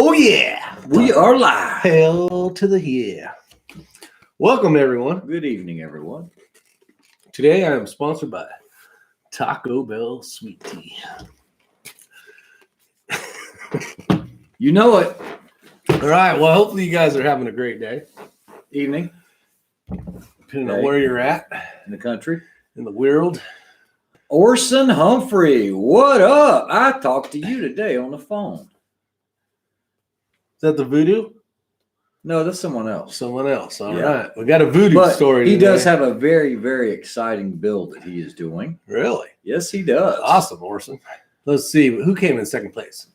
Oh yeah, We are live. hell to the yeah. Welcome everyone. Good evening, everyone. Today I am sponsored by Taco Bell Sweet Tea. You know it. All right, well, hopefully you guys are having a great day, Evening depending on where you're at in the country. in the world. Orson Humphrey, what up? I talked to you today on the phone. Is that the voodoo? No, that's someone else. Someone else. All Yeah. right, we got a voodoo story He today. does have a very, very exciting build that he is doing. Really? Yes, he does. Awesome, Orson. Let's see who came in second place.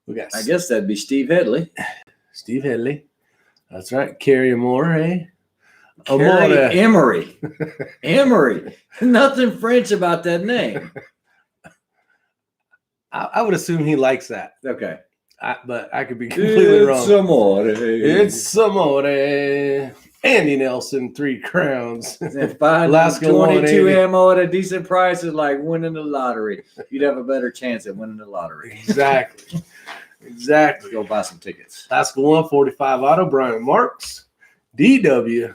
We got I guess that'd be Steve Headley. Steve Headley. That's right. Carrie Amore. Carrie Emery. Emery. Nothing French about that name. I would assume he likes that. Okay. But I could be completely wrong. Amore. It's Amore. Andy Nelson, 3 crowns. If I Alaska 22 180. ammo at a decent price is like winning the lottery. You'd have a better chance at winning the lottery. Exactly. Exactly. Go buy some tickets. Alaska 145 Auto, Brian Marks, DW.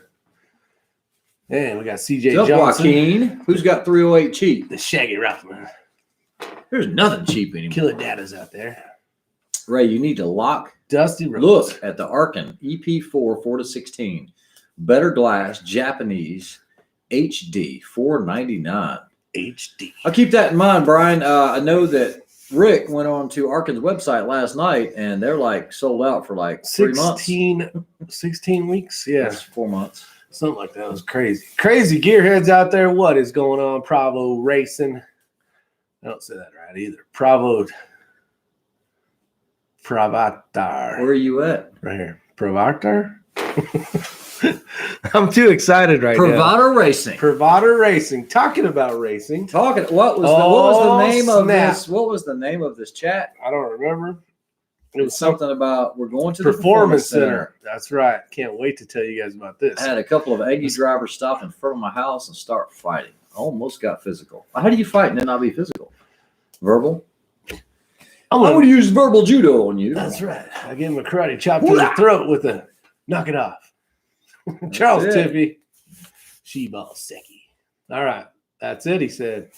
And we got CJ What's up, Johnson. Joaquin? Who's got 308 cheap? The Shaggy Rifleman. There's nothing cheap anymore. Killer Dada's out there. Ray, you need to lock. Dusty Rhodes. Look at the Arkin EP4 4-16. Better glass, Japanese, HD, $499. HD. I'll keep that in mind, Brian. I know that Rick went on to Arkin's website last night, and they're like sold out for like 3 months. 16 weeks? Yeah. That's 4 months. Something like that. It was crazy. Crazy gearheads out there. What is going on? Bravo Racing. I don't say that right either. Pravatar. Where are you at? Right here. Pravatar? I'm too excited right now. Provider Racing. Provider Racing. Talking about racing. What was the name of snap. this? What was the name of this chat? I don't remember. It was something about we're going to the Performance Center. That's right. Can't wait to tell you guys about this. I had a couple of Aggie drivers stop in front of my house and start fighting. Almost got physical. How do you fight and then not be physical? Verbal? I'm going to use verbal judo on you. That's right. I gave him a karate chop to the throat with a knock it off. Charles Tippy. She-ball Seki. All right. That's it, he said.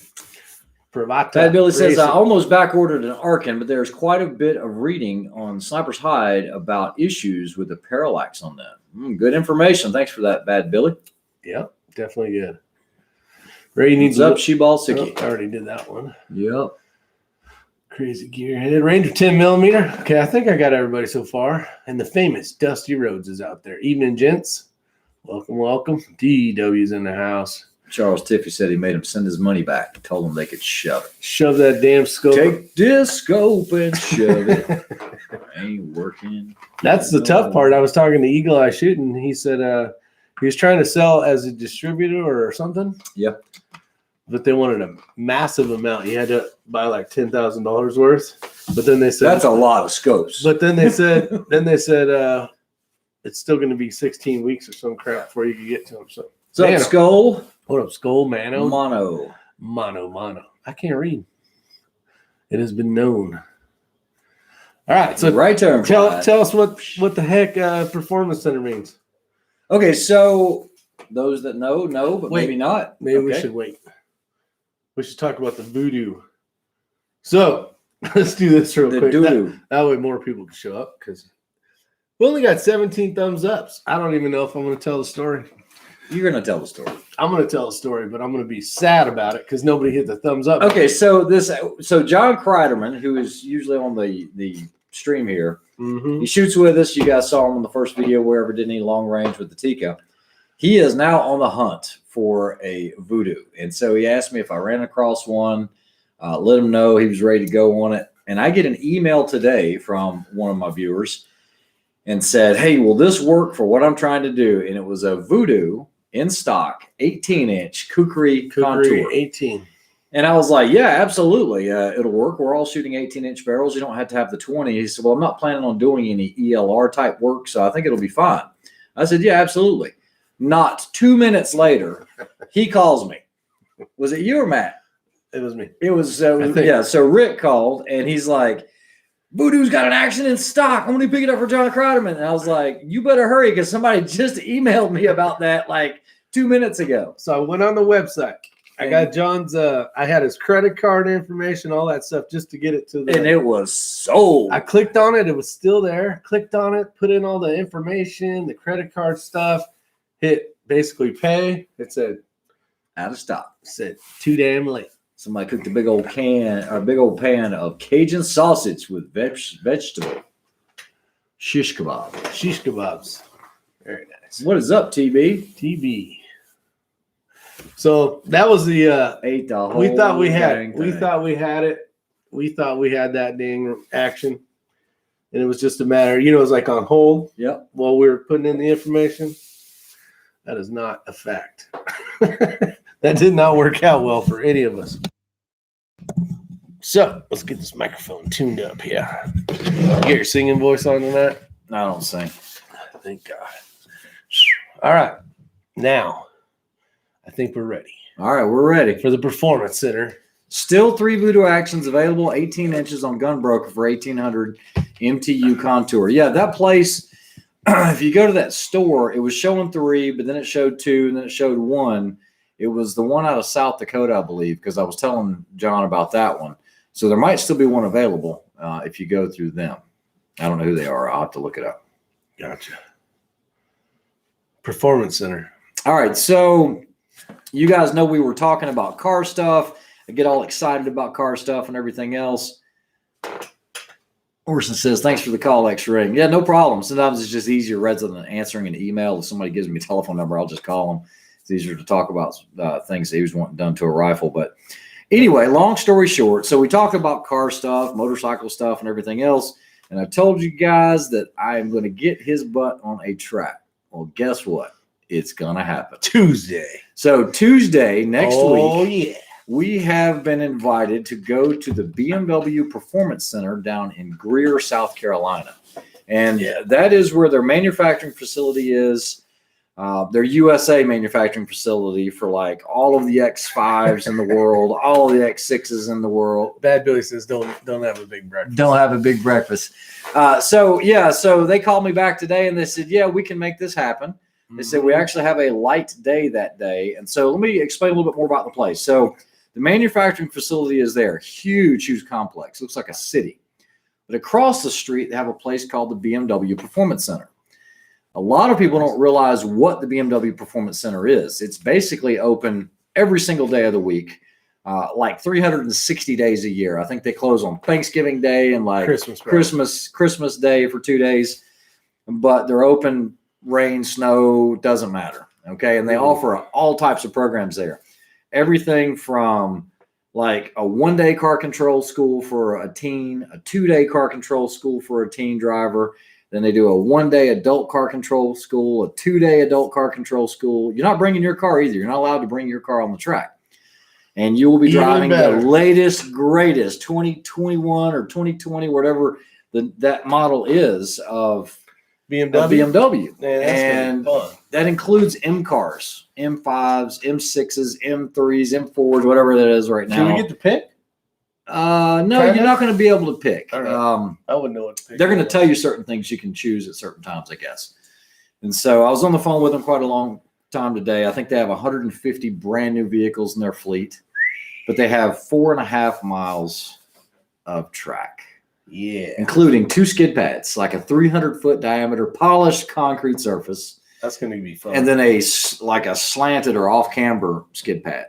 Bad Billy says, I almost back ordered an Arkin, but there's quite a bit of reading on Sniper's Hide about issues with the parallax on them. Good information. Thanks for that, Bad Billy. Yep, definitely good. Ray needs up, She-ball Seki. I already did that one. Yep. Crazy Gearhead. Ranger 10mm. Okay, I think I got everybody so far. And the famous Dusty Rhodes is out there. Evening, gents. Welcome, welcome. DW's in the house. Charles Tiffy said he made him send his money back. Told him they could shove it. Shove that damn scope. Take this scope and shove it. Ain't working. That's the tough part. I was talking to Eagle Eye Shooting. He said he was trying to sell as a distributor or something. Yep. But they wanted a massive amount. You had to buy like $10,000 worth. But then they said that's a lot of scopes. But then they said it's still going to be 16 weeks or some crap before you can get to them. So what's up, Skull? What up, Skull? Mono. I can't read. It has been known. All right, so right there. Tell us what the heck Performance Center means. Okay, so those that know, but maybe not. Maybe we should wait. We should talk about the voodoo. So let's do this real quick. That way more people can show up because we only got 17 thumbs ups. I don't even know if I'm going to tell the story. You're going to tell the story. I'm going to tell the story, but I'm going to be sad about it because nobody hit the thumbs up. Okay, so John Kreiderman, who is usually on the stream here, he shoots with us. You guys saw him in the first video where we did any long range with the Tika. He is now on the hunt for a voodoo. And so he asked me if I ran across one, let him know he was ready to go on it. And I get an email today from one of my viewers and said, hey, will this work for what I'm trying to do? And it was a voodoo in stock, 18-inch Kukri contour. 18. And I was like, yeah, absolutely. It'll work. We're all shooting 18-inch barrels. You don't have to have the 20. He said, well, I'm not planning on doing any ELR type work, so I think it'll be fine. I said, yeah, absolutely. Not 2 minutes later, he calls me. Was it you or Matt? It was me. It was, yeah. So Rick called, and he's like, Voodoo's got an action in stock. I'm going to pick it up for John Kreiderman. And I was like, you better hurry because somebody just emailed me about that like 2 minutes ago. So I went on the website. I got John's, I had his credit card information, all that stuff just to get it to the. And it was sold. I clicked on it. It was still there. Clicked on it, put in all the information, the credit card stuff, hit basically pay. It said out of stock. It said too damn late. Somebody cooked a big old pan of Cajun sausage with vegetable shish kebab. Shish kebabs. Very nice. What is up, TB? TB. So that was the ate the whole we thought we had it. thing. We thought we had it. We thought we had that dang action. And it was just a matter, it was like on hold. Yep. While we were putting in the information. That is not a fact. That did not work out well for any of us. So let's get this microphone tuned up here. You get your singing voice on tonight? I don't sing. Thank God. All right. Now, I think we're ready. All right, we're ready. For the Performance Center. Still 3 voodoo actions available, 18 inches on Gunbroker for 1,800 MTU contour. Yeah, that place, if you go to that store, it was showing 3, but then it showed 2, and then it showed 1. It was the one out of South Dakota, I believe, because I was telling John about that one. So there might still be one available if you go through them. I don't know who they are. I'll have to look it up. Gotcha. Performance Center. All right, so you guys know we were talking about car stuff. I get all excited about car stuff and everything else. Orson says, thanks for the call, X-Ring. Yeah, no problem. Sometimes it's just easier rather than answering an email. If somebody gives me a telephone number, I'll just call them. It's easier to talk about things that he was wanting done to a rifle. But anyway, long story short, so we talked about car stuff, motorcycle stuff, and everything else. And I told you guys that I am going to get his butt on a track. Well, guess what? It's going to happen. Tuesday. So Tuesday, next week. Oh, yeah. We have been invited to go to the BMW Performance Center down in Greer, South Carolina. And that is where their manufacturing facility is. Their USA manufacturing facility for like all of the X5s in the world, all of the X6s in the world. Bad Billy says don't have a big breakfast. Don't have a big breakfast. So they called me back today and they said, yeah, we can make this happen. They said we actually have a light day that day. And so let me explain a little bit more about the place. So the manufacturing facility is there. Huge, huge complex. Looks like a city. But across the street, they have a place called the BMW Performance Center. A lot of people don't realize what the BMW Performance Center is. It's basically open every single day of the week, like 360 days a year. I think they close on Thanksgiving Day and like Christmas Day for 2 days. But they're open, rain, snow, doesn't matter. Okay. And they offer all types of programs there. Everything from like a 1-day car control school for a teen, a 2-day car control school for a teen driver. Then they do a 1-day adult car control school, a 2-day adult car control school. You're not bringing your car either. You're not allowed to bring your car on the track. And you will be driving the latest, greatest 2021 or 2020, whatever that model is of BMW. And that includes M cars, M5s, M6s, M3s, M4s, whatever that is right now. Can we get to pick? No, you're not going to be able to pick. I wouldn't know what to pick. They're going to tell you certain things you can choose at certain times, I guess. And so I was on the phone with them quite a long time today. I think they have 150 brand new vehicles in their fleet, but they have 4.5 miles of track. Yeah. Including 2 skid pads, like a 300-foot diameter polished concrete surface. That's going to be fun. And then a slanted or off-camber skid pad.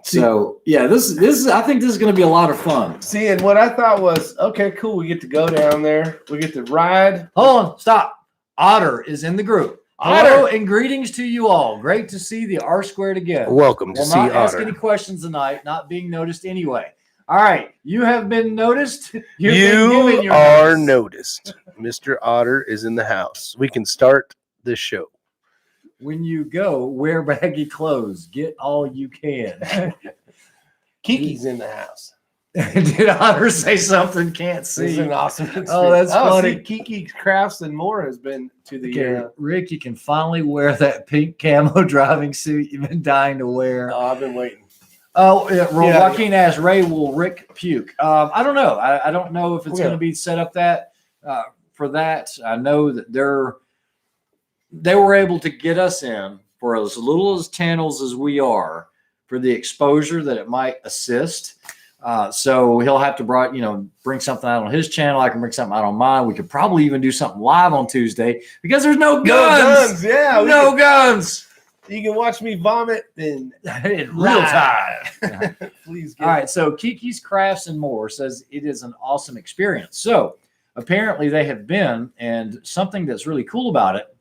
So this is I think this is going to be a lot of fun. See, and what I thought was, okay, cool. We get to go down there. We get to ride. Hold on, stop. Otter is in the group. Hello and greetings to you all. Great to see the R squared again. Welcome to see Otter. Not ask any questions tonight. Not being noticed anyway. All right, you have been noticed. You are noticed. Mr. Otter is in the house. We can start this show. When you go, wear baggy clothes. Get all you can. Kiki's in the house. Did Otter say something? Can't see. This is an awesome experience. Oh, that's funny. See, Kiki Crafts and More has been to the Rick, you can finally wear that pink camo driving suit you've been dying to wear. Oh, I've been waiting. Oh, Joaquin asked, Ray, will Rick puke? I don't know. I don't know if it's going to be set up for that. I know that they were able to get us in for as little as channels as we are for the exposure that it might assist. So he'll have to bring something out on his channel. I can bring something out on mine. We could probably even do something live on Tuesday because there's no guns. No guns, yeah. No guns. You can watch me vomit in real time. Please. All right. So Kiki's Crafts and More says it is an awesome experience. So apparently they have been, and something that's really cool about it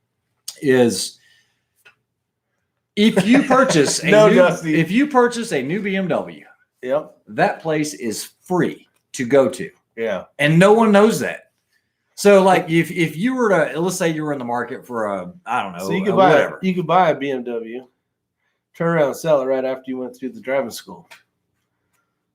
is if you purchase a new BMW, yep, that place is free to go to. Yeah. And no one knows that. So like if you were to, let's say you were in the market for I don't know, so you could buy a BMW, turn around and sell it right after you went through the driving school.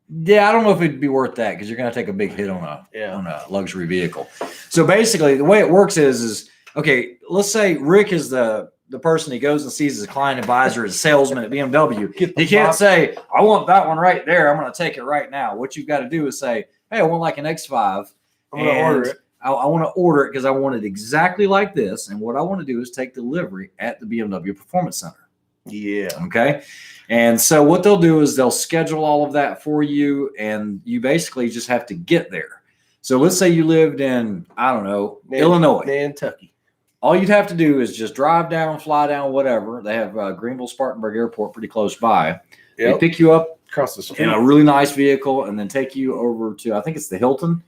Yeah, I don't know if it'd be worth that because you're going to take a big hit on a luxury vehicle. So basically the way it works is okay, let's say Rick is the person he goes and sees as a client advisor, as a salesman at BMW. He can't say, I want that one right there. I'm going to take it right now. What you've got to do is say, hey, I want like an X5. I'm going to order it. I want to order it because I want it exactly like this. And what I want to do is take delivery at the BMW Performance Center. Yeah. Okay. And so what they'll do is they'll schedule all of that for you. And you basically just have to get there. So let's say you lived in, I don't know, Illinois. Kentucky. All you'd have to do is just drive down, fly down, whatever. They have Greenville-Spartanburg Airport pretty close by. Yep. They pick you up across the street in a really nice vehicle and then take you over to, I think it's the Hilton,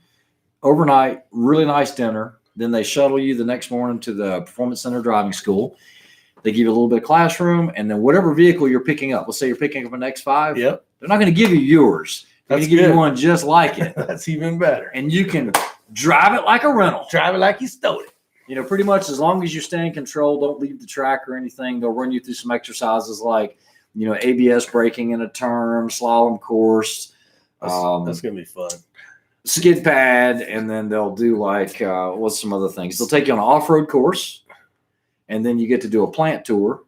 overnight, really nice dinner. Then they shuttle you the next morning to the Performance Center driving school. They give you a little bit of classroom, and then whatever vehicle you're picking up, let's say you're picking up an X5, yep, they're not going to give you yours. They're going to give you one just like it. That's even better. And you can drive it like a rental. Drive it like you stole it. Pretty much as long as you stay in control, don't leave the track or anything. They'll run you through some exercises like, ABS braking in a turn, slalom course. That's going to be fun. Skid pad, and then they'll do like what's some other things? They'll take you on an off-road course, and then you get to do a plant tour.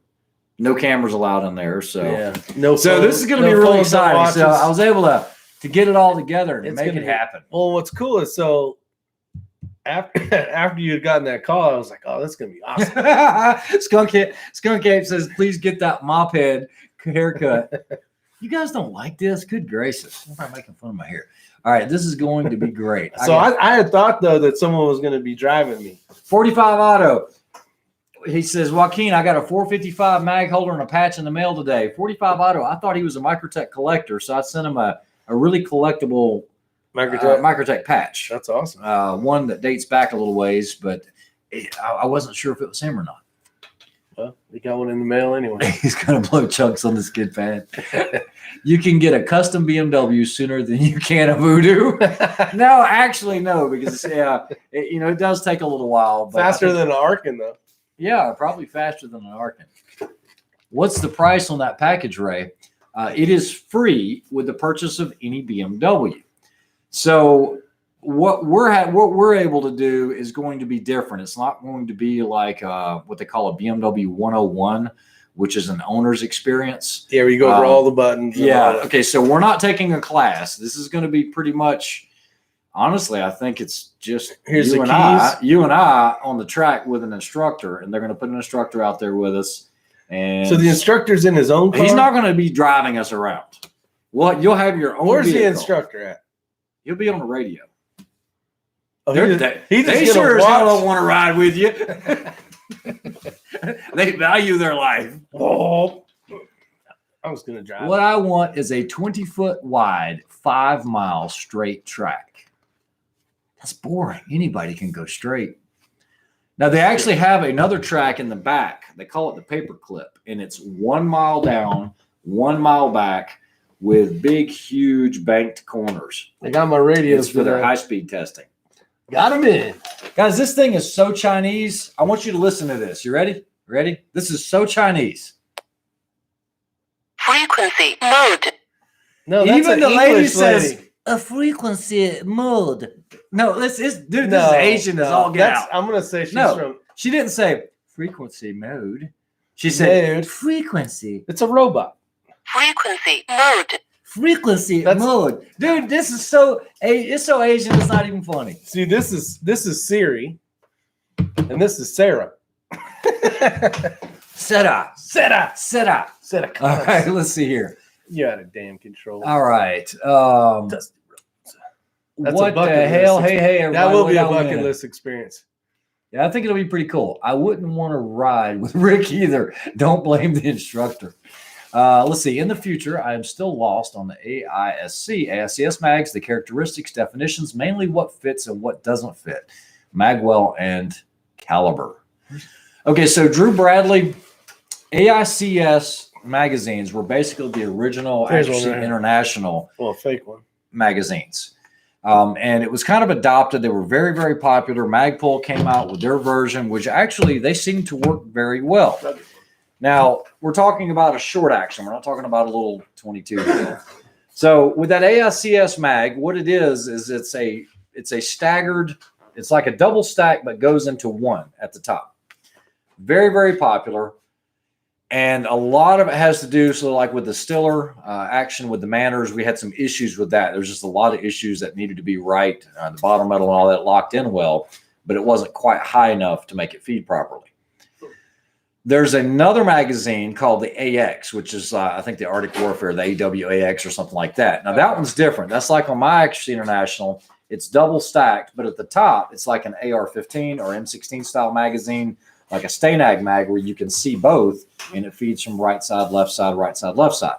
No cameras allowed in there, so So this is going to be really exciting. So I was able to get it all together and make it happen. Well, what's cool is after you had gotten that call, I was like, oh, that's going to be awesome. Skunk Ape says, please get that mop head haircut. You guys don't like this? Good gracious. I'm not making fun of my hair. All right, this is going to be great. So I had thought, though, that someone was going to be driving me. 45 Auto. He says, Joaquin, I got a 455 mag holder and a patch in the mail today. 45 Auto, I thought he was a Microtech collector, so I sent him a really collectible Microtech patch. That's awesome. One that dates back a little ways, but I wasn't sure if it was him or not. Well, he got one in the mail anyway. He's going to blow chunks on the skid pad. You can get a custom BMW sooner than you can a Voodoo. No, actually, no, because it does take a little while. But faster than an Arkin, though. Yeah, probably faster than an Arkin. What's the price on that package, Ray? It is free with the purchase of any BMW. So what we're able to do is going to be different. It's not going to be like what they call a BMW 101, which is an owner's experience. Yeah, where you go over all the buttons. Yeah. Okay. So we're not taking a class. This is going to be pretty much, honestly, I think it's just you and I on the track with an instructor, and they're going to put an instructor out there with us. And so the instructor's in his own car? He's not going to be driving us around. Well, you'll have your own Where's vehicle. The instructor at? He'll be on the radio. Oh, they sure as hell don't want to ride with you. They value their life. Oh, I was going to drive. What I want is a 20-foot wide, 5-mile straight track. That's boring. Anybody can go straight. Now, they actually have another track in the back. They call it the paper clip, and it's 1 mile down, 1 mile back with big, huge banked corners. They got my radios for their high-speed testing. Got them in. Guys, this thing is so Chinese. I want you to listen to this. You ready? Ready? This is so Chinese. Frequency mode. No, that's even the English lady says a frequency mode. No, this is Asian as all get out. I'm gonna say she's from. She didn't say frequency mode. She said frequency. It's a robot. Frequency mode. frequency mode. Dude, this is it's so Asian, it's not even funny. See, this is Siri, and this is Sarah. Sarah. All right, let's see here. You out of damn control. All right. That's what the hell? Hey, everybody. That will be a bucket list experience. Yeah, I think it'll be pretty cool. I wouldn't want to ride with Rick either. Don't blame the instructor. Let's see. In the future, I am still lost on the AISC mags, the characteristics, definitions, mainly what fits and what doesn't fit. Magwell and Caliber. Okay, so Drew Bradley, AICS magazines were basically the original international fake one magazines. And it was kind of adopted. They were very, very popular. Magpul came out with their version, which actually they seem to work very well. Now, we're talking about a short action. We're not talking about a little 22. So with that AICS mag, what it is it's a staggered, it's like a double stack, but goes into one at the top. Very, very popular. And a lot of it has to do, so like with the Stiller action with the manners, we had some issues with that. There's just a lot of issues that needed to be right. The bottom metal and all that locked in well, but it wasn't quite high enough to make it feed properly. There's another magazine called the AX, which is, I think, the Arctic Warfare, the AWAX or something like that. Now, that one's different. That's like on my Accuracy International. It's double stacked, but at the top, it's like an AR-15 or M16 style magazine, like a Stanag mag where you can see both, and it feeds from right side, left side, right side, left side.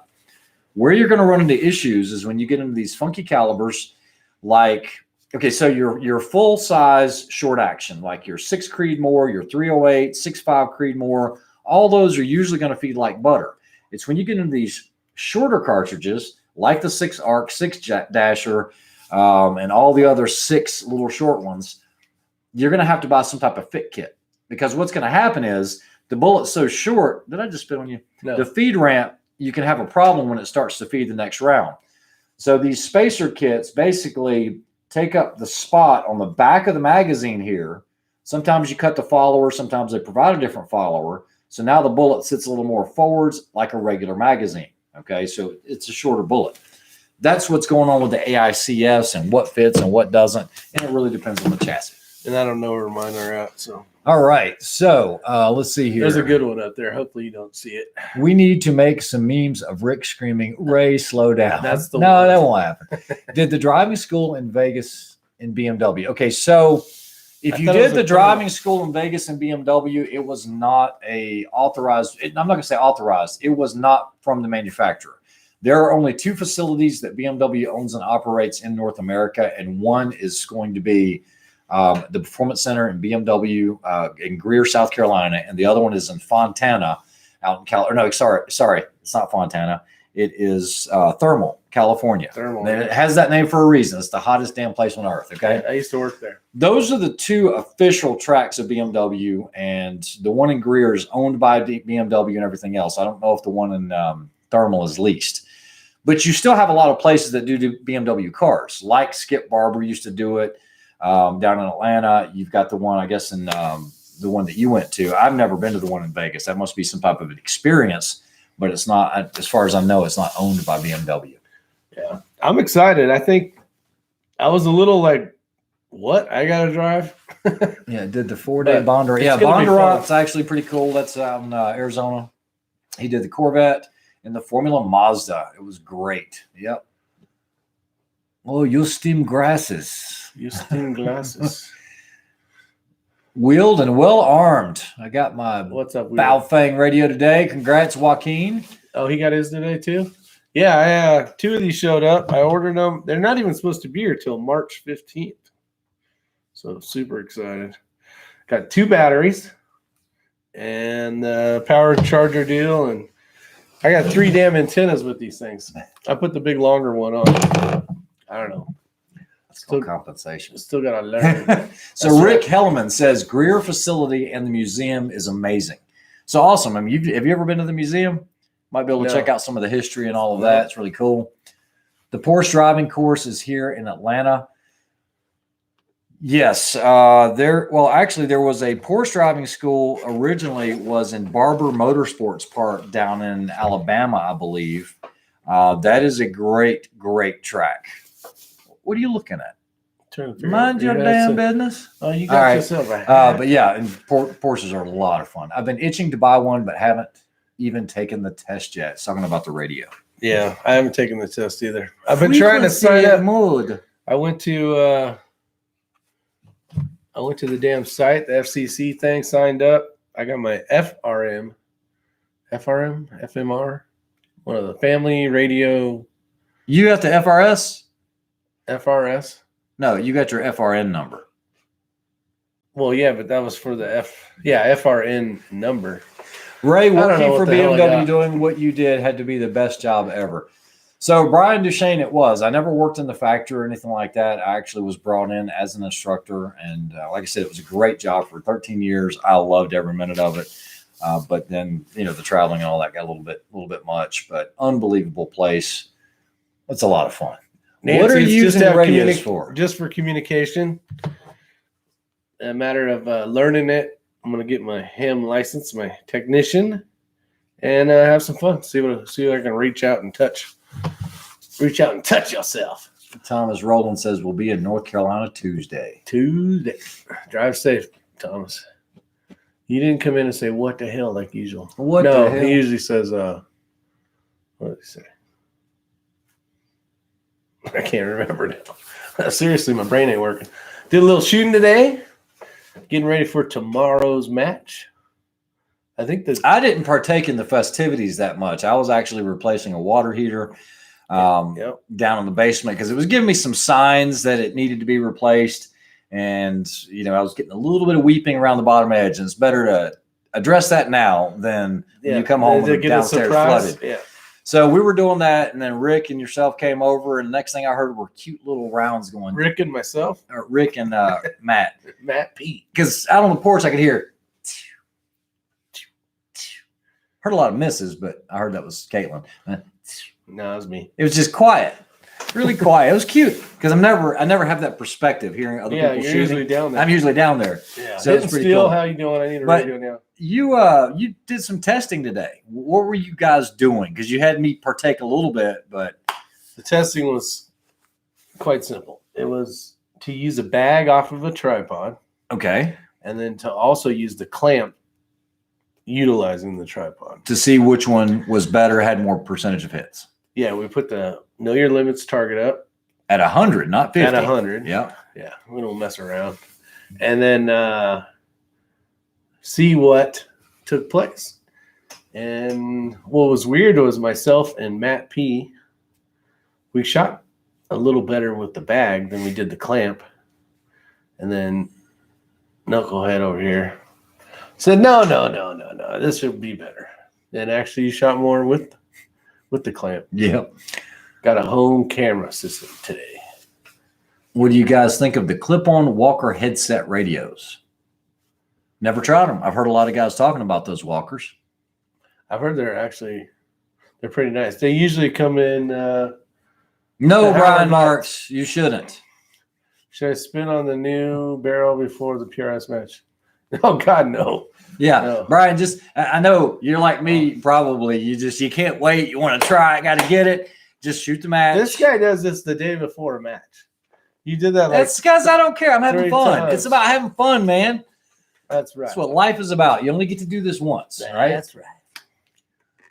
Where you're going to run into issues is when you get into these funky calibers, like, okay, so your full size short action, like your 6 Creedmoor, your 308, 6.5 Creedmoor, all those are usually going to feed like butter. It's when you get into these shorter cartridges, like the 6 Arc, 6 Dasher, and all the other 6 little short ones, you're going to have to buy some type of fit kit. Because what's going to happen is the bullet's so short. Did I just spit on you? No. The feed ramp, you can have a problem when it starts to feed the next round. So these spacer kits basically take up the spot on the back of the magazine here. Sometimes you cut the follower. Sometimes they provide a different follower. So now the bullet sits a little more forwards like a regular magazine. Okay, so it's a shorter bullet. That's what's going on with the AICS and what fits and what doesn't. And it really depends on the chassis. And I don't know where mine are at, so. All right, so let's see here. There's a good one up there. Hopefully you don't see it. We need to make some memes of Rick screaming, "Ray, slow down." That's the no, one. That won't happen. Did the driving school in Vegas in BMW? Okay, so if you did the driving school in Vegas in BMW, it was not a authorized. I'm not going to say authorized. It was not from the manufacturer. There are only 2 facilities that BMW owns and operates in North America, and one is going to be the Performance Center in BMW in Greer, South Carolina, and the other one is in Fontana, out in California. No, sorry, it's not Fontana. It is Thermal, California. Thermal. It has that name for a reason. It's the hottest damn place on earth. Okay, I used to work there. Those are the 2 official tracks of BMW, and the one in Greer is owned by BMW and everything else. I don't know if the one in Thermal is leased, but you still have a lot of places that do BMW cars, like Skip Barber used to do it. Down in Atlanta, you've got the one, I guess, in the one that you went to. I've never been to the one in Vegas. That must be some type of an experience, but it's not, as far as I know, it's not owned by BMW. Yeah, I'm excited. I think I was a little like, what? I got to drive? Yeah, did the 4-day Bondurant. Yeah, Bondurant's actually pretty cool. That's out in Arizona. He did the Corvette and the Formula Mazda. It was great. Yep. Oh, you steam grasses. You steam glasses. Wheeled and well armed. I got my What's up, Baofeng radio today. Congrats, Joaquin. Oh, he got his today too? Yeah, 2 of these showed up. I ordered them. They're not even supposed to be here till March 15th. So super excited. Got 2 batteries and the power charger deal. And I got 3 damn antennas with these things. I put the big longer one on. I don't know. Still compensation. Still got to learn. So Rick Helleman says Greer facility and the museum is amazing. So awesome. I mean, have you ever been to the museum? Might be able to check out some of the history and all of that. It's really cool. The Porsche driving course is here in Atlanta. Yes. There was a Porsche driving school originally was in Barber Motorsports Park down in Alabama, I believe. That is a great track. What are you looking at? Mind your damn business. Oh, you got yourself a hat. But yeah, and Porsches are a lot of fun. I've been itching to buy one, but haven't even taken the test yet. It's talking about the radio. Yeah, I haven't taken the test either. I've been trying to sign up. Mode. I went to the damn site, the FCC thing, signed up. I got my FMR, one of the family radio. You got the FRS? No, you got your FRN number. Well, yeah, but that was for the FRN number. Ray, working for BMW doing what you did had to be the best job ever. So Brian Duchesne it was. I never worked in the factory or anything like that. I actually was brought in as an instructor. And like I said, it was a great job for 13 years. I loved every minute of it. But then, the traveling and all that got a little bit much. But unbelievable place. It's a lot of fun. Nancy, what are you using radios for? Just for communication. A matter of learning it. I'm going to get my ham license, my technician, and have some fun. See if I can reach out and touch yourself. Thomas Rowland says we'll be in North Carolina Tuesday. Drive safe, Thomas. You didn't come in and say what the hell like usual. The hell? He usually says what did he say? I can't remember now. Seriously, my brain ain't working. Did a little shooting today. Getting ready for tomorrow's match. I didn't partake in the festivities that much. I was actually replacing a water heater down in the basement because it was giving me some signs that it needed to be replaced. And, I was getting a little bit of weeping around the bottom edge. And it's better to address that now than when you come home and downstairs flooded. Yeah. So we were doing that, and then Rick and yourself came over, and the next thing I heard were cute little rounds going. Rick and myself? Or Rick and Matt. Matt Pete. Because out on the porch I could hear. Heard a lot of misses, but I heard that was Caitlin. No, it was me. It was just quiet. Really quiet. It was cute because I never have that perspective hearing other people shooting. Usually down there. I'm usually down there. Yeah. So it's pretty cool. How you doing? I need a radio now. You did some testing today. What were you guys doing? Because you had me partake a little bit, but the testing was quite simple. It was to use a bag off of a tripod. Okay. And then to also use the clamp utilizing the tripod. To see which one was better, had more percentage of hits. Yeah, we put the Know Your Limits target up. At 100, not 50. At 100. Yeah. Yeah, we don't mess around. And then see what took place. And what was weird was myself and Matt P, we shot a little better with the bag than we did the clamp. And then Knucklehead over here said, no, this should be better. And actually you shot more with the clamp. Yep. Got a home camera system today. What do you guys think of the clip-on Walker headset radios? Never tried them. I've heard a lot of guys talking about those Walkers. I've heard they're pretty nice. They usually come in. No, Brian Marks, you shouldn't. Should I spin on the new barrel before the PRS match? Oh God, no. Yeah, no. Brian, I know you're like me, probably. You can't wait. You want to try it, got to get it. Just shoot the match. This guy does this the day before a match. You did that. That's because I don't care. I'm having fun. Times. It's about having fun, man. That's right. That's what life is about. You only get to do this once, right? That's right.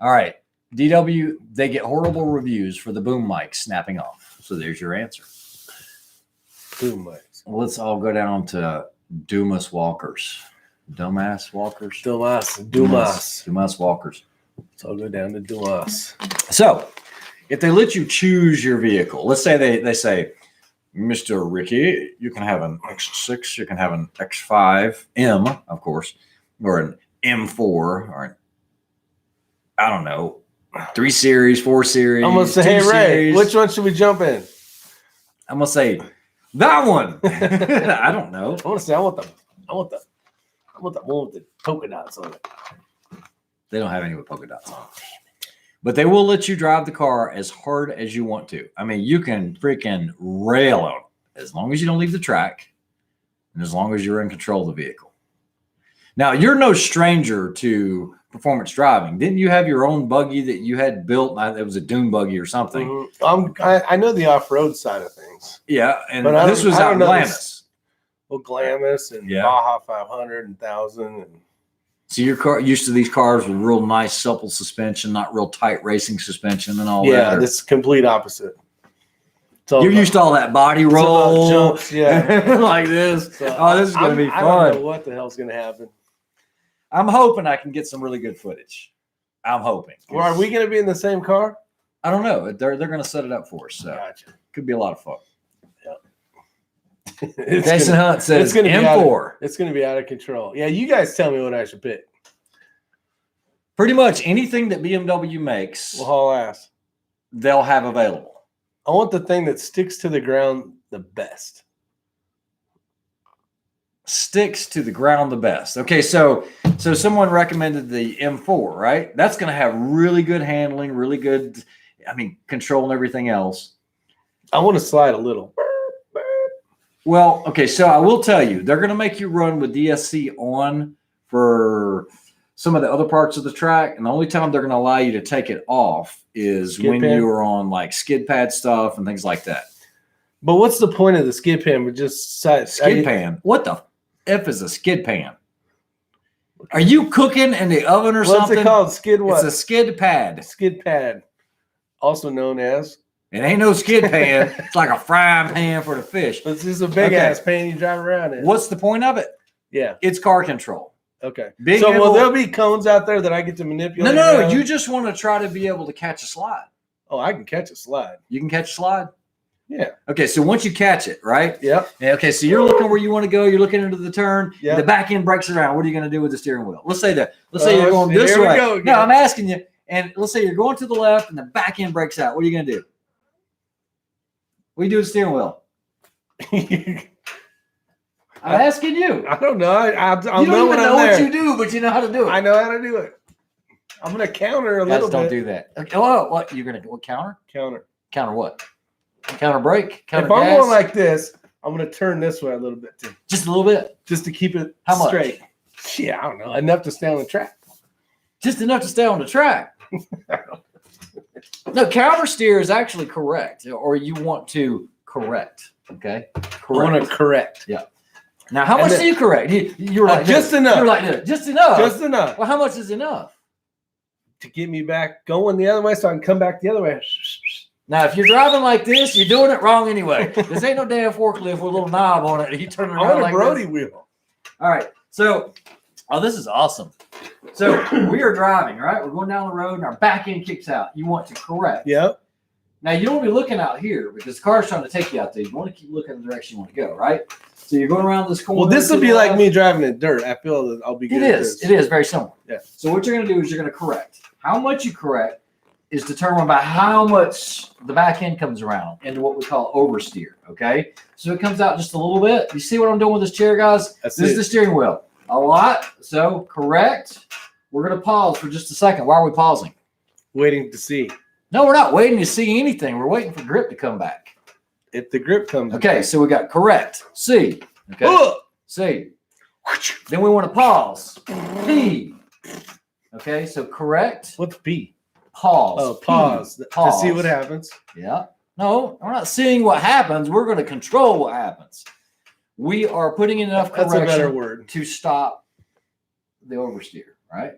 All right. DW, they get horrible reviews for the boom mics snapping off. So there's your answer. Boom mics. Let's all go down to Dumas Walkers. Dumas Walkers? Dumas Walkers. Let's all go down to Dumas. So if they let you choose your vehicle, let's say they say, Mr. Ricky, you can have an X6, you can have an X5M, of course, or an M4, or an, I don't know, 3 Series, 4 Series. I'm going to say, hey, Ray, series. Which one should we jump in? I'm going to say, that one. I don't know. I want to say, I want the one with the polka dots on it. They don't have any with polka dots on it. But they will let you drive the car as hard as you want to. I mean, you can freaking rail on it as long as you don't leave the track and as long as you're in control of the vehicle. Now, you're no stranger to performance driving. Didn't you have your own buggy that you had built? It was a dune buggy or something. I know the off-road side of things. Yeah, and this was out in Glamis. Well, Glamis and Baja 500 and 1000. And so you're used to these cars with real nice supple suspension, not real tight racing suspension and all that. Yeah, this complete opposite. You're used to all that body roll, jumps, yeah, like this. So, this is going to be fun. I don't know what the hell's going to happen. I'm hoping I can get some really good footage. I'm hoping. Well, are we going to be in the same car? I don't know. They're going to set it up for us. So gotcha. Could be a lot of fun. Yeah. Jason Hunt says it's M4. It's going to be out of control. Yeah, you guys tell me what I should pick. Pretty much anything that BMW makes, we'll haul ass. They'll have available. I want the thing that sticks to the ground the best. Sticks to the ground the best. Okay, so someone recommended the M4, right? That's going to have really good handling, really good, control and everything else. I want to slide a little. Well, okay, so I will tell you, they're going to make you run with DSC on for some of the other parts of the track, and the only time they're going to allow you to take it off is when you're on like skid pad stuff and things like that. But what's the point of the skid pan? But just skid pan? What the F is a skid pan? Are you cooking in the oven or something? What's it called? Skid what? It's a skid pad. Skid pad, also known as. It ain't no skid pan. It's like a frying pan for the fish. It's just a big ass pan you drive around in. What's the point of it? Yeah, it's car control. Okay. Will there be cones out there that I get to manipulate? No. You just want to try to be able to catch a slide. Oh, I can catch a slide. You can catch a slide? Yeah. Okay, so once you catch it, right? Yep. Okay, so you're looking where you want to go. You're looking into the turn. Yep. The back end breaks around. What are you going to do with the steering wheel? Let's say you're going this way. No, I'm asking you. And let's say you're going to the left and the back end breaks out. What are you going to do? What do you do with the steering wheel? I'm asking you. I don't know. I don't know what you do, but you know how to do it. I know how to do it. I'm going to counter a little bit. Don't do that. Okay. Oh, what? You're going to counter? Counter. Counter what? Counter brake? Counter if I'm going like this, I'm going to turn this way a little bit too. Just a little bit? Just to keep it straight. Yeah, I don't know. Enough to stay on the track. Just enough to stay on the track. No, counter steer is actually correct. Or you want to correct. Okay? Correct. I want to correct. Yeah. Now, how much do you correct? You're like just enough. You're like this. Just enough. Just enough. Well, how much is enough? To get me back going the other way so I can come back the other way. Now, if you're driving like this, you're doing it wrong anyway. This ain't no damn forklift with a little knob on it. You turn it around like this. I want a Brody wheel. All right. So, this is awesome. So, we are driving, right? We're going down the road and our back end kicks out. You want to correct. Yep. Now, you don't want to be looking out here because the car's trying to take you out there. You want to keep looking in the direction you want to go, right? So, you're going around this corner. Well, this will be like me driving in dirt. I feel that I'll be good. It is very similar. Yeah. So, what you're going to do is you're going to correct. How much you correct is determined by how much the back end comes around into what we call oversteer, okay? So, it comes out just a little bit. You see what I'm doing with this chair, guys? This is the steering wheel. A lot. So, correct. We're going to pause for just a second. Why are we pausing? Waiting to see. No, we're not waiting to see anything. We're waiting for grip to come back. If the grip comes Okay, back. So we got correct. C. Okay. C. Then we want to pause. P. Okay, so correct. What's P? Pause. Oh, pause. Pause. To see what happens. Yeah. No, we're not seeing what happens. We're going to control what happens. We are putting in enough correction That's a better word. To stop the oversteer, right?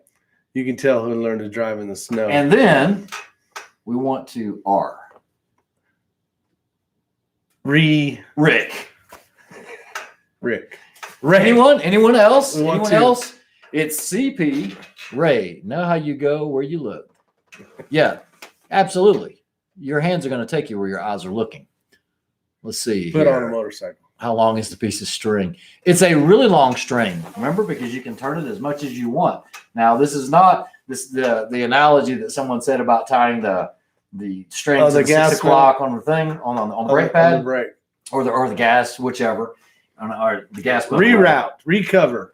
You can tell who learned to drive in the snow. And then we want to R. Rick. Anyone else? Anyone else? It's CP. Ray. Know how you go where you look. Yeah, absolutely. Your hands are going to take you where your eyes are looking. Let's see. Put on a motorcycle. How long is the piece of string? It's a really long string. Remember, because you can turn it as much as you want. Now, this is not the analogy that someone said about tying the strings the at gas 6 o'clock on the thing on the brake pad, on the brake. or the gas, whichever, or the gas. Reroute, recover.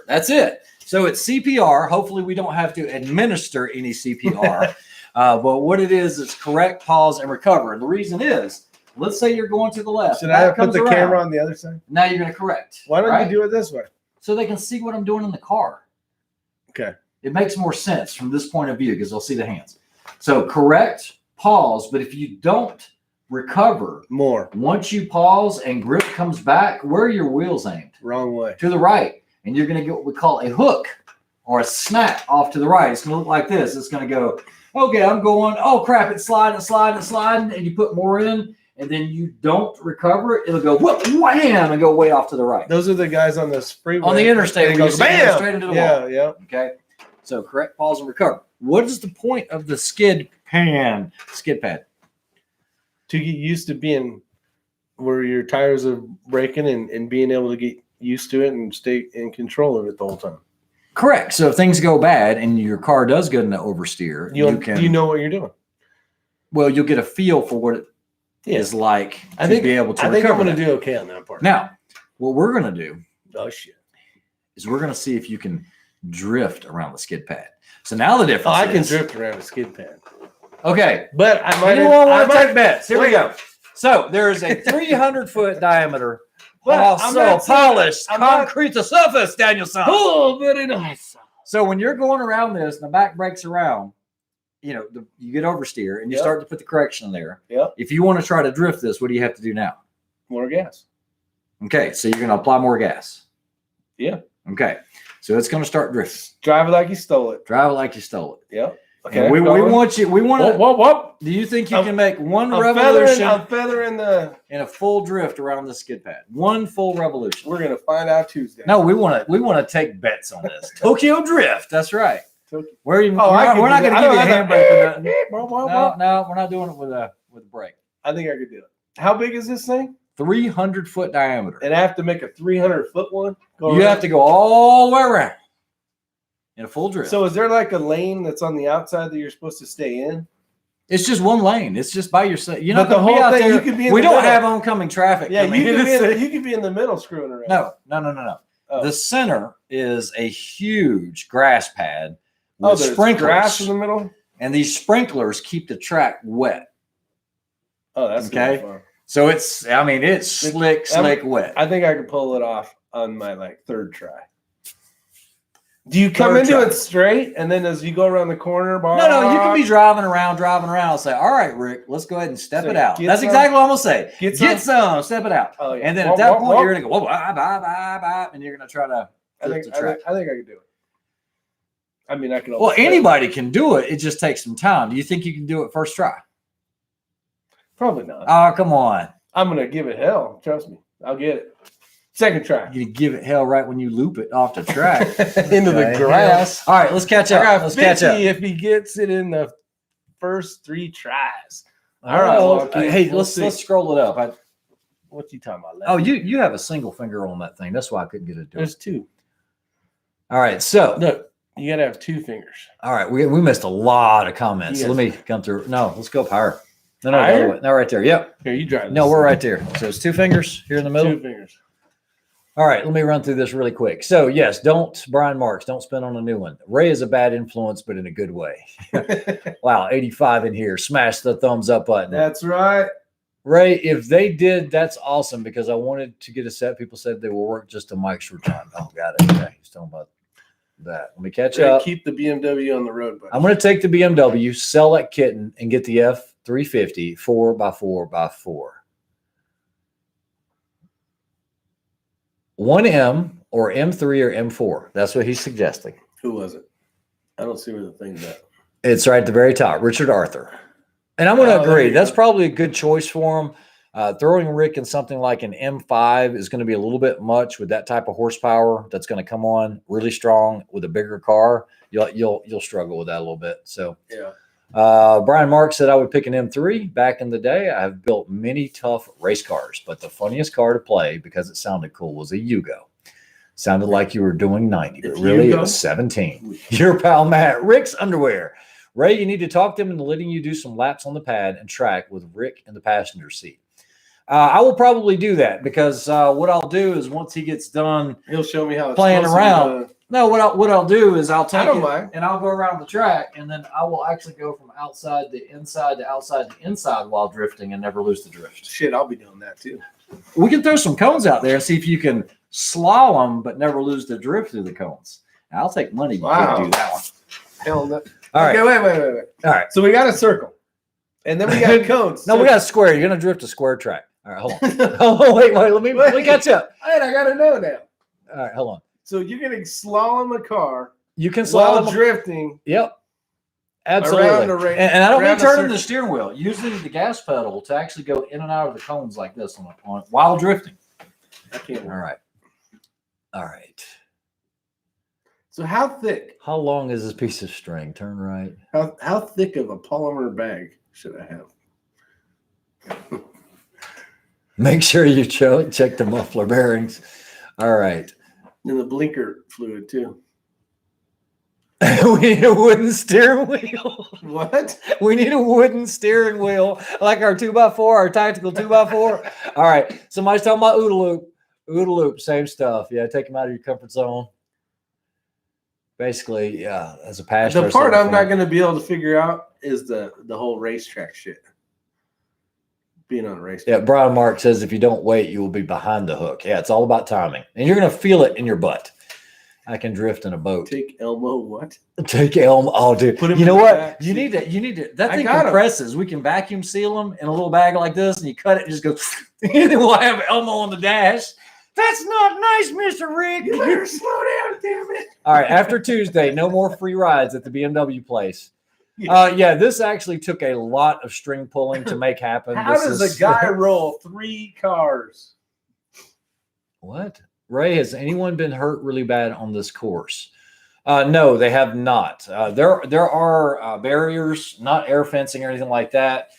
That's it. So it's CPR. Hopefully, we don't have to administer any CPR. But what it is correct, pause, and recover. And the reason is, let's say you're going to the left. Should I put the camera on the other side? Now you're going to correct. Why don't you do it this way? so they can see what I'm doing in the car. Okay. It makes more sense from this point of view because they'll see the hands. So correct, pause, but if you don't recover more, once you pause and grip comes back, where are your wheels aimed? Wrong way. To the right. And you're going to get what we call a hook or a snap off to the right. It's going to look like this. It's going to go, okay, I'm going, oh crap, it's sliding, and you put more in, and then you don't recover it. It'll go wham and go way off to the right. Those are the guys on this freeway. On the interstate, it goes bam straight into the Yeah, wall. yeah. Okay. So correct, pause, and recover. What is the point of the skid pad? To get used to being where your tires are breaking and being able to get used to it and stay in control of it the whole time. Correct. So if things go bad and your car does get into oversteer, you know what you're doing. Well, you'll get a feel for what it is like I think be able to I think recover I'm going to that. do okay on that part. Now, what we're going to do is we're going to see if you can drift around the skid pad. So now the difference I can drift around a skid pad. Okay. But I might want to take bets. Here we go. So there's a 300-foot diameter polished concrete surface, Danielson. Oh, very nice. So when you're going around this and the back breaks around, you get oversteer and you start to put the correction in there. Yep. If you want to try to drift this, what do you have to do now? More gas. Okay, so you're going to apply more gas. Yeah. Okay, so it's going to start drifting. Drive it like you stole it. Drive it like you stole it. Yep. Okay. And we want to. Whoop. Do you think you can make one revolution? I'm feathering in a full drift around the skid pad. One full revolution. We're gonna find out Tuesday. No, we want to take bets on this. Tokyo Drift. That's right. We're not going to give you a handbrake. No, we're not doing it with a brake. I think I could do it. How big is this thing? 300-foot diameter. And I have to make a 300-foot one. You have to go all the way around in a full drift. So is there like a lane that's on the outside that you're supposed to stay in? It's just one lane. It's just by yourself. You know, the whole thing. There. You could be. We don't have oncoming traffic. Yeah, you could be in the middle screwing around. No. Oh. The center is a huge grass pad with sprinklers. Grass in the middle, and these sprinklers keep the track wet. Oh, that's okay. Fun. So it's slick wet. I think I could pull it off on my third try. Do you come into it straight, and then as you go around the corner? No, you can be driving around. I'll say, all right, Rick, let's go ahead and step it out. That's exactly what I'm going to say. Get some, step it out. Oh, yeah. And then at that point, you're going to go, bye, and you're going to try to drift the track. I think I could do it. I mean, I can. Well, anybody can do it. It just takes some time. Do you think you can do it first try? Probably not. Oh, come on. I'm going to give it hell. Trust me. I'll get it. Second try. You're going to give it hell right when you loop it off the track. Into the grass. All right, let's catch up. Let's catch up. If he gets it in the first 3 tries. All right. Well, hey, let's scroll it up. What you talking about? Oh, you have a single finger on that thing. That's why I couldn't get it to There's 2. All right, so. Look, you got to have 2 fingers. All right, we missed a lot of comments. So let me come through. No, let's go up higher. No, right there. Yep. Here, you drive. No, we're right there. So it's 2 fingers here in the middle. 2 fingers. All right, let me run through this really quick. So, yes, Brian Marks, don't spin on a new one. Ray is a bad influence, but in a good way. Wow, 85 in here. Smash the thumbs up button. That's right. Ray, if they did, that's awesome because I wanted to get a set. People said they will work just a Mike's return. Oh, got it. Okay, he's talking about that. Let me catch up. Keep the BMW on the road, buddy. I'm going to take the BMW, sell that kitten, and get the F350 4x4x4. 1M or M3 or M4. That's what he's suggesting. Who was it? I don't see where the thing's at. It's right at the very top. Richard Arthur. And I'm going to agree. That's probably a good choice for him. Throwing Rick in something like an M5 is going to be a little bit much with that type of horsepower that's going to come on really strong with a bigger car. You'll struggle with that a little bit. So yeah. Brian Mark said I would pick an M3. Back in the day, I have built many tough race cars, but the funniest car to play because it sounded cool was a Yugo. Sounded like you were doing 90, but really it was 17. Your pal Matt, Rick's underwear. Ray, you need to talk to him into letting you do some laps on the pad and track with Rick in the passenger seat. I will probably do that because what I'll do is once he gets done, he'll show me how it's playing around. No, what I'll do is I'll take it mind. and I'll go around the track, and then I will actually go from outside to inside to outside to inside while drifting and never lose the drift. Shit, I'll be doing that too. We can throw some cones out there and see if you can slalom but never lose the drift through the cones. I'll take money. You can't do that one. Hell no. All right. Okay, wait. All right. So we got a circle. And then we got cones. No, we got a square. You're going to drift a square track. All right, hold on. Oh, wait. Let me catch up. Wait, I got to know now. All right, hold on. So you're going to slalom a car. You can while slalom drifting. Yep. Absolutely. And I don't mean turning the steering wheel. Using the gas pedal to actually go in and out of the cones like this on while drifting. I can't. All right. So how thick? How long is this piece of string? Turn right. How thick of a polymer bag should I have? Make sure you check the muffler bearings. All right. And the blinker fluid too. We need a wooden steering wheel. What? We need a wooden steering wheel, like our 2x4, our tactical 2x4. All right. Somebody's talking about OODA loop. OODA loop, same stuff. Yeah, take them out of your comfort zone. Basically, yeah, as a passion. The part I'm not going to be able to figure out is the whole racetrack shit. Being on a racetrack. Yeah, Brian Mark says if you don't wait, you will be behind the hook. Yeah, it's all about timing. And you're going to feel it in your butt. I can drift in a boat. Take Elmo what? Take Elmo. Oh, dude. You know what? You need to. That thing compresses. We can vacuum seal them in a little bag like this, and you cut it and just go. And then we'll have Elmo on the dash. That's not nice, Mr. Rick. You better slow down, damn it. All right, after Tuesday, no more free rides at the BMW place. Yeah, this actually took a lot of string pulling to make happen. How does a guy roll 3 cars? What? Ray, has anyone been hurt really bad on this course? No, they have not. There are barriers, not air fencing or anything like that.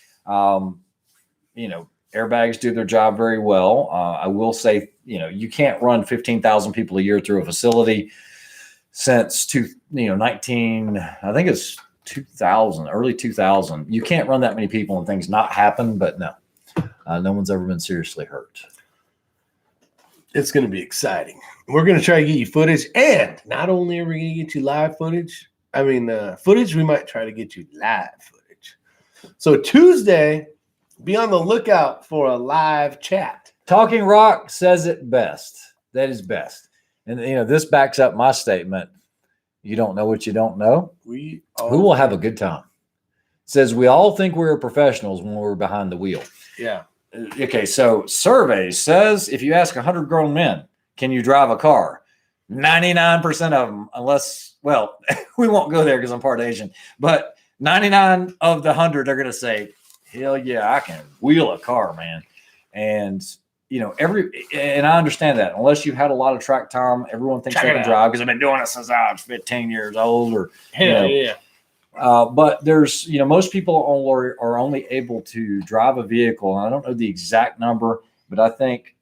Airbags do their job very well. I will say, you can't run 15,000 people a year through a facility since 2000, early 2000. You can't run that many people and things not happen, but no one's ever been seriously hurt. It's going to be exciting. We're going to try to get you footage, and not only are we going to get you live footage, we might try to get you live footage. So Tuesday, be on the lookout for a live chat. Talking Rock says it best. That is best. And, this backs up my statement. You don't know what you don't know. Who will have a good time? It says we all think we're professionals when we're behind the wheel. Yeah. Okay, so survey says if you ask 100 grown men, can you drive a car? 99% of them, unless, we won't go there because I'm part Asian, but 99 of the 100 are going to say, hell yeah, I can wheel a car, man. And, and I understand that. Unless you've had a lot of track time, everyone thinks they can drive because I've been doing it since I was 15 years old or, yeah. But there's, most people are only able to drive a vehicle. And I don't know the exact number, but I think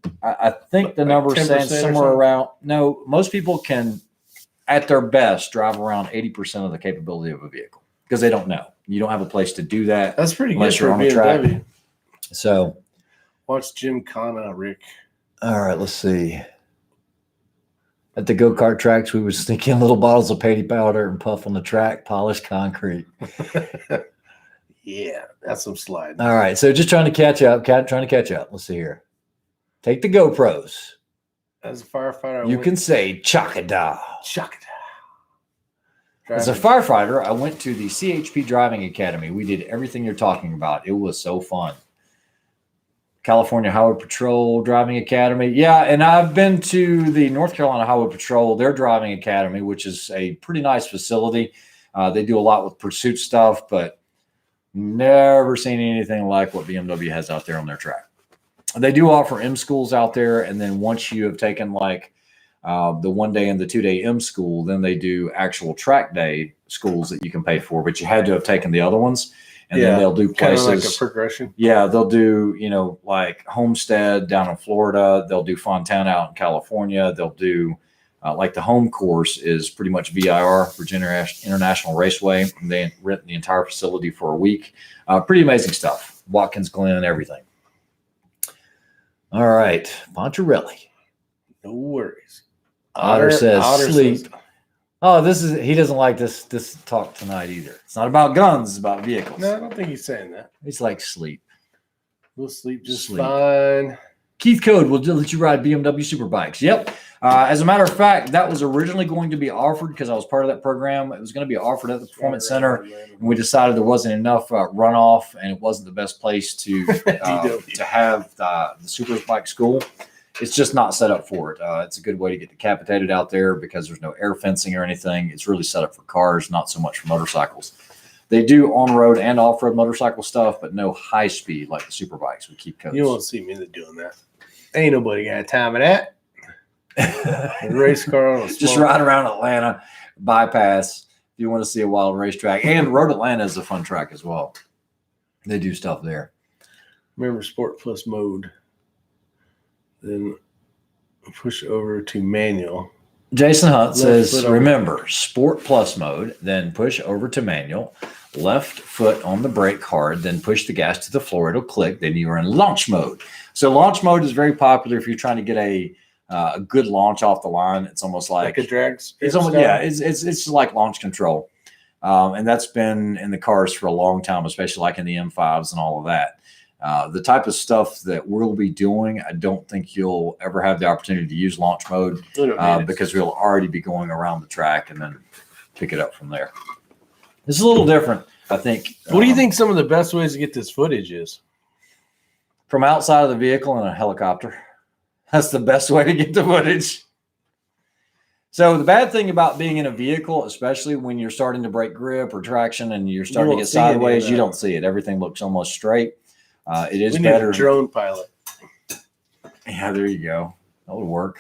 the number stands somewhere around. No, most people can, at their best, drive around 80% of the capability of a vehicle because they don't know. You don't have a place to do that. That's pretty good unless you're on a track. So, watch Jim Connor, Rick. All right, let's see. At the go-kart tracks, we would sneak in little bottles of patty powder and puff on the track, polish concrete. Yeah, that's some sliding. All right, so just trying to catch up. Let's see here. Take the GoPros. As a firefighter, you can say chakada. Chakada. As a firefighter, I went to the CHP Driving Academy. We did everything you're talking about. It was so fun. California Highway Patrol Driving Academy. Yeah, and I've been to the North Carolina Highway Patrol, their driving academy, which is a pretty nice facility. They do a lot with pursuit stuff, but never seen anything like what BMW has out there on their track. They do offer M schools out there, and then once you have taken like the 1 day and the 2 day M school, then they do actual track day schools that you can pay for, but you had to have taken the other ones. And then they'll do places kind of like a progression. Yeah, they'll do, like Homestead down in Florida. They'll do Fontana out in California. They'll do like the home course is pretty much VIR, Virginia International Raceway. And they rent the entire facility for a week. Pretty amazing stuff. Watkins Glen and everything. All right, Poncherelli. No worries. Otter says sleep. Oh, he doesn't like this talk tonight either. It's not about guns, it's about vehicles. No, I don't think he's saying that. He's like sleep. We'll sleep just fine. Keith Code will let you ride BMW Superbikes. Yep. As a matter of fact, that was originally going to be offered because I was part of that program. It was going to be offered at the Performance Center, and we decided there wasn't enough runoff, and it wasn't the best place to have the Superbike school. It's just not set up for it. It's a good way to get decapitated out there because there's no air fencing or anything. It's really set up for cars, not so much for motorcycles. They do on-road and off-road motorcycle stuff, but no high speed like the Superbikes with Keep Codes. You won't see me doing that. Ain't nobody got time of that. A race car on a just ride around Atlanta, bypass if you want to see a wild racetrack. And Road Atlanta is a fun track as well. They do stuff there. Remember Sport Plus mode. Then push over to manual. Jason Hunt says, remember, Sport Plus mode, then push over to manual, left foot on the brake hard, then push the gas to the floor. It'll click. Then you are in launch mode. So launch mode is very popular if you're trying to get a good launch off the line. It's almost like a drag. It's almost it's like launch control, and that's been in the cars for a long time, especially like in the M5s and all of that. The type of stuff that we'll be doing, I don't think you'll ever have the opportunity to use launch mode because we'll already be going around the track and then pick it up from there. It's a little different, I think. What do you think some of the best ways to get this footage is? From outside of the vehicle in a helicopter. That's the best way to get the footage. So the bad thing about being in a vehicle, especially when you're starting to break grip or traction and you're starting to get sideways, you don't see it. Everything looks almost straight. It is better. Need a drone pilot. Yeah, there you go. That would work.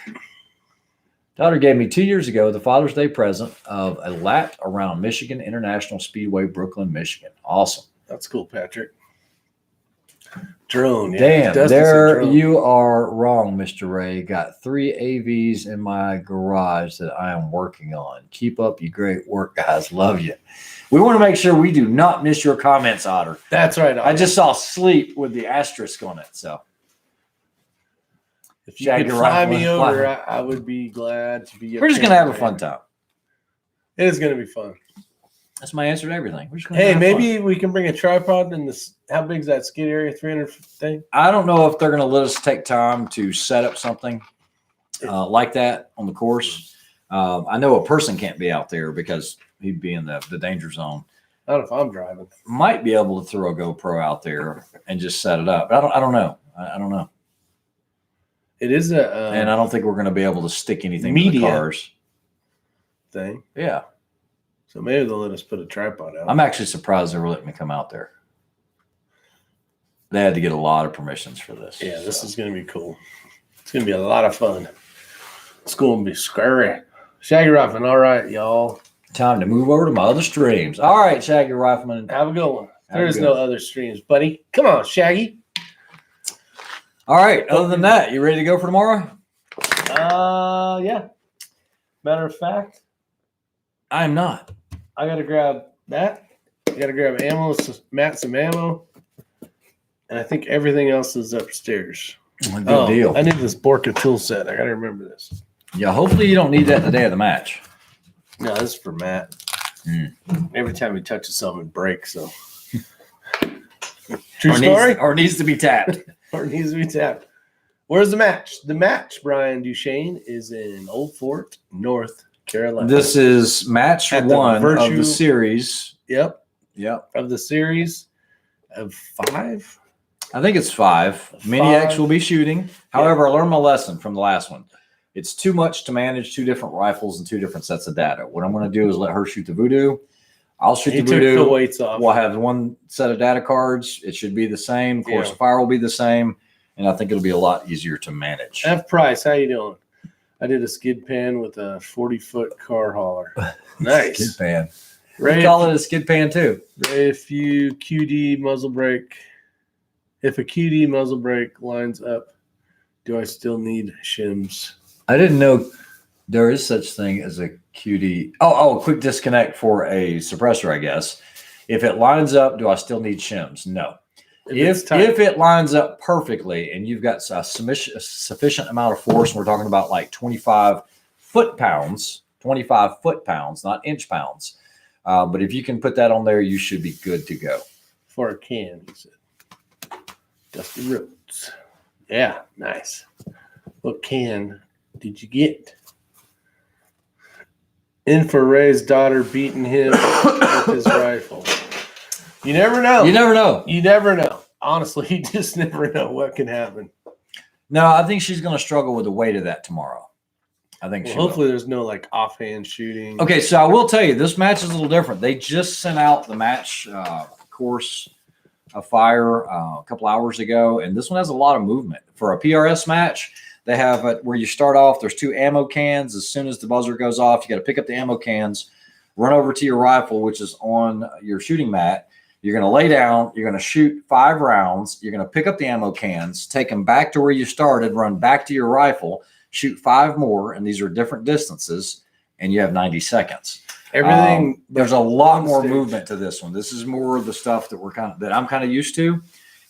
Daughter gave me 2 years ago the Father's Day present of a lap around Michigan International Speedway, Brooklyn, Michigan. Awesome. That's cool, Patrick. Drone. Yeah. Damn, there you are wrong, Mr. Ray. Got 3 AVs in my garage that I am working on. Keep up your great work, guys. Love you. We want to make sure we do not miss your comments, Otter. That's right, Otter. I just saw sleep with the asterisk on it. So if you could fly me over, I would be glad to be. We're just going to have a fun time. It is going to be fun. That's my answer to everything. We're just hey, maybe we can bring a tripod in this. How big is that skid area? 300 thing? I don't know if they're going to let us take time to set up something like that on the course. I know a person can't be out there because he'd be in the danger zone. Not if I'm driving. Might be able to throw a GoPro out there and just set it up. But I don't know. I don't know. It is and I don't think we're going to be able to stick anything in the cars. Thing. Yeah. So maybe they'll let us put a tripod out. I'm actually surprised they were letting me come out there. They had to get a lot of permissions for this. Yeah, this is going to be cool. It's going to be a lot of fun. It's going to be scary. Shaggy Rifleman, all right, y'all. Time to move over to my other streams. All right, Shaggy Rifleman. Have a good one. There is no other streams, buddy. Come on, Shaggy. All right. Other than that, you ready to go for tomorrow? Yeah. Matter of fact, I'm not. I got to grab that. I got to grab ammo, Matt some ammo. And I think everything else is upstairs. Good deal. I need this Borka tool set. I got to remember this. Yeah, hopefully you don't need that the day of the match. No, this is for Matt. Every time he touches something, it breaks. So, true story? Or needs to be tapped. Or needs to be tapped. Where's the match? The match, Brian Duchesne, is in Old Fort, North Carolina. This is match one of the series. Yep. Yep. Of the series of 5. I think it's 5. Mini-X will be shooting. However, I learned my lesson from the last one. It's too much to manage 2 different rifles and 2 different sets of data. What I'm going to do is let her shoot the Voodoo. I'll shoot the Voodoo. Took the weights off. We'll have 1 set of data cards. It should be the same. Of course, fire will be the same. And I think it'll be a lot easier to manage. F Price, how you doing? I did a skid pan with a 40-foot car hauler. Nice. Skid pan. Ray, we call it a skid pan too. If you QD muzzle brake, if a QD muzzle brake lines up, do I still need shims? I didn't know there is such thing as a QD. Oh, quick disconnect for a suppressor, I guess. If it lines up, do I still need shims? No. If it lines up perfectly and you've got a sufficient amount of force, and we're talking about like 25 foot-pounds, not inch pounds. But if you can put that on there, you should be good to go. For a can, he said. Dusty Rhodes. Yeah, nice. What can did you get? Infraray's daughter beating him with his rifle. You never know. You never know. You never know. Honestly, you just never know what can happen. No, I think she's going to struggle with the weight of that tomorrow. I think hopefully there's no like offhand shooting. Okay, so I will tell you, this match is a little different. They just sent out the match course of fire a couple hours ago, and this one has a lot of movement. For a PRS match, they have where you start off, there's 2 ammo cans. As soon as the buzzer goes off, you got to pick up the ammo cans, run over to your rifle, which is on your shooting mat. You're going to lay down. You're going to shoot 5 rounds. You're going to pick up the ammo cans, take them back to where you started, run back to your rifle, shoot 5 more, and these are different distances, and you have 90 seconds. Everything. There's a lot more movement to this one. This is more of the stuff that I'm kind of used to,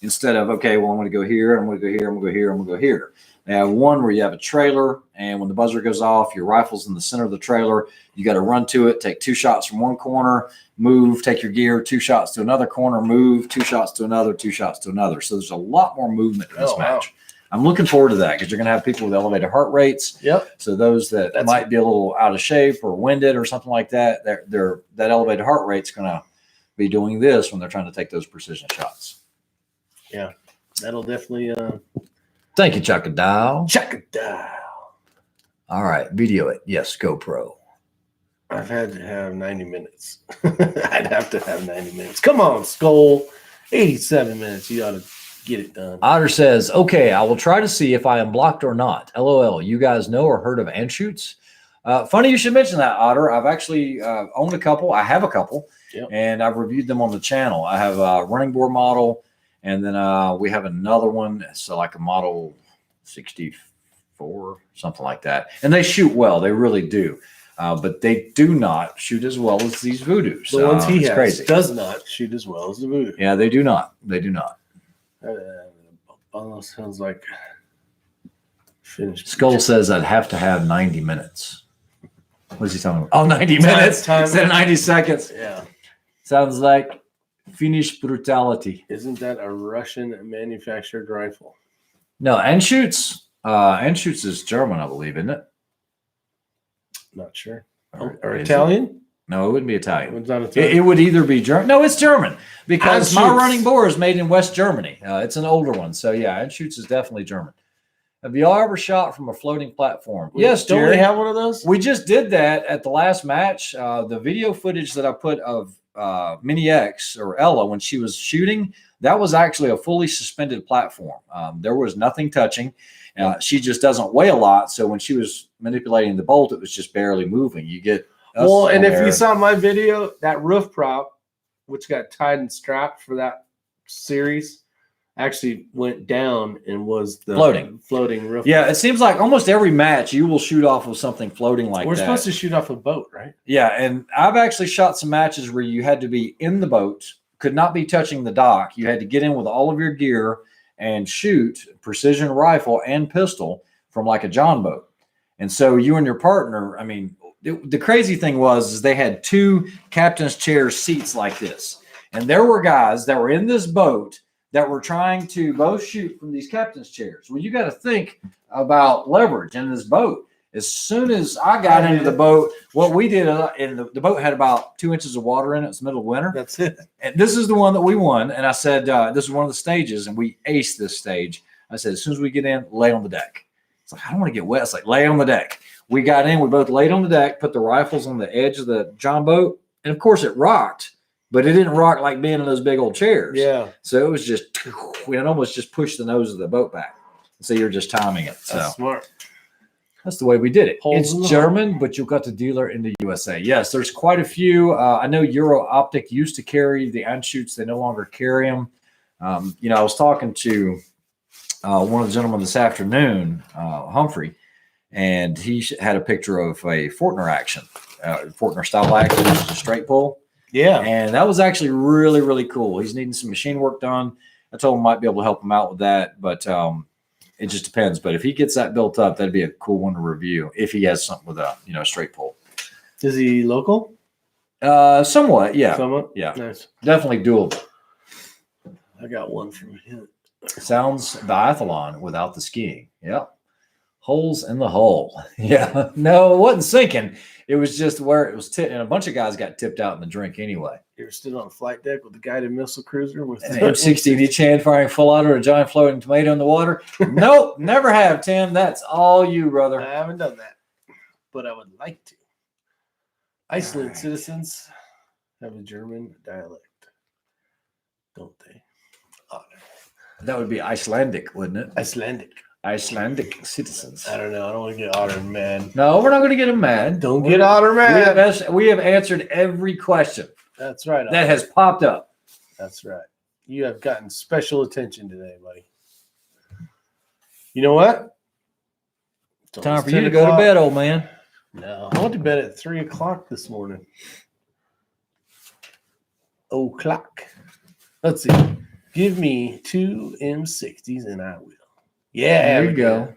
instead of, okay, well, I'm going to go here, I'm going to go here, I'm going to go here, I'm going to go here. They have one where you have a trailer, and when the buzzer goes off, your rifle's in the center of the trailer. You got to run to it, take 2 shots from one corner, move, take your gear, 2 shots to another corner, move, 2 shots to another, 2 shots to another. So there's a lot more movement in this match. Wow. I'm looking forward to that because you're going to have people with elevated heart rates. Yep. So those that might be a little out of shape or winded or something like that, that elevated heart rate's going to be doing this when they're trying to take those precision shots. Yeah, that'll definitely. Thank you, Chakadao. Chakadao. All right, video it. Yes, GoPro. I've had to have 90 minutes. I'd have to have 90 minutes. Come on, Skull. 87 minutes. You ought to get it done. Otter says, okay, I will try to see if I am blocked or not. LOL. You guys know or heard of Anschutz? Funny you should mention that, Otter. I've actually owned a couple. I have a couple, and I've reviewed them on the channel. I have a running board model, and then we have another one. So like a model 64, something like that. And they shoot well. They really do. But they do not shoot as well as these Voodoos. The ones he has crazy. Does not shoot as well as the Voodoo. Yeah, they do not. They do not. Almost sounds like finished. Skull says I'd have to have 90 minutes. What is he talking about? Oh, 90 minutes instead of 90 seconds. Yeah. Sounds like Finnish brutality. Isn't that a Russian manufactured rifle? No, Anschutz. Anschutz is German, I believe, isn't it? Not sure. Or Italian? No, it wouldn't be Italian. It's not Italian. It would either be German. No, it's German because Anschutz. my running board is made in West Germany. It's an older one. So, yeah, Anschutz is definitely German. Have y'all ever shot from a floating platform? Yes, Jerry. Don't we have one of those? We just did that at the last match. The video footage that I put of Mini X or Ella when she was shooting, that was actually a fully suspended platform. There was nothing touching. She just doesn't weigh a lot. So when she was manipulating the bolt, it was just barely moving. You get and if you saw my video, that roof prop, which got tied and strapped for that series, actually went down and was the floating roof. Yeah, it seems like almost every match you will shoot off of something floating like that. We're supposed to shoot off a boat, right? Yeah, and I've actually shot some matches where you had to be in the boat, could not be touching the dock. You had to get in with all of your gear and shoot precision rifle and pistol from like a John boat. And so you and your partner, I mean, the crazy thing was they had 2 captain's chair seats like this. And there were guys that were in this boat that were trying to both shoot from these captain's chairs. Well, you got to think about leverage in this boat. As soon as I got into the boat, what we did, and the boat had about 2 inches of water in it. It's the middle of winter. That's it. And this is the one that we won. And I said, this is one of the stages, and we aced this stage. I said, as soon as we get in, lay on the deck. It's like, I don't want to get wet. It's like, lay on the deck. We got in. We both laid on the deck, put the rifles on the edge of the John boat. And, of course, it rocked. But it didn't rock like being in those big old chairs. Yeah. So it was just, it almost just pushed the nose of the boat back. So you're just timing it. So that's smart. That's the way we did it. It's German, but you got the dealer in the USA. Yes, there's quite a few. I know Euro Optic used to carry the Anschutz. They no longer carry them. I was talking to one of the gentlemen this afternoon, Humphrey, and he had a picture of a Fortner action, Fortner style action, which is a straight pull. Yeah. And that was actually really, really cool. He's needing some machine work done. I told him I might be able to help him out with that, but it just depends. But if he gets that built up, that'd be a cool one to review if he has something with a straight pull. Is he local? Somewhat, yeah. Somewhat? Yeah. Nice. Definitely doable. I got one from him. Sounds biathlon without the skiing. Yep. Holes in the hole. Yeah. No, it wasn't sinking. It was just where it was tipped, and a bunch of guys got tipped out in the drink anyway. You ever stood on a flight deck with a guided missile cruiser with an M60 in each hand, firing full auto, a giant floating tomato in the water? Nope, never have, Tim. That's all you, brother. I haven't done that, but I would like to. Iceland citizens have a German dialect, don't they? That would be Icelandic, wouldn't it? Icelandic citizens. I don't know. I don't want to get Otter mad. No, we're not going to get him mad. Don't get Otter mad. We have answered every question. That's right. That has popped up. That's right. You have gotten special attention today, buddy. You know what? It's time for you to go to bed, old man. No, I went to bed at 3 o'clock this morning. O'clock. Let's see. Give me 2 M60s and I will. Yeah, there you go.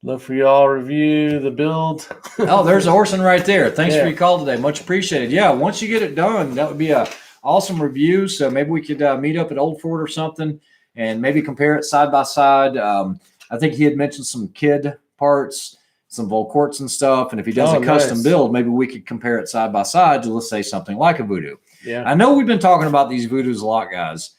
Love for y'all review the build. Oh, there's Orson right there. Thanks for your call today. Much appreciated. Yeah, once you get it done, that would be a awesome review. So maybe we could meet up at Old Fort or something and maybe compare it side by side. I think he had mentioned some kid parts, some Volquarts and stuff. And if he does a custom build, maybe we could compare it side by side to, let's say, something like a Voodoo. Yeah. I know we've been talking about these Voodoos a lot, guys.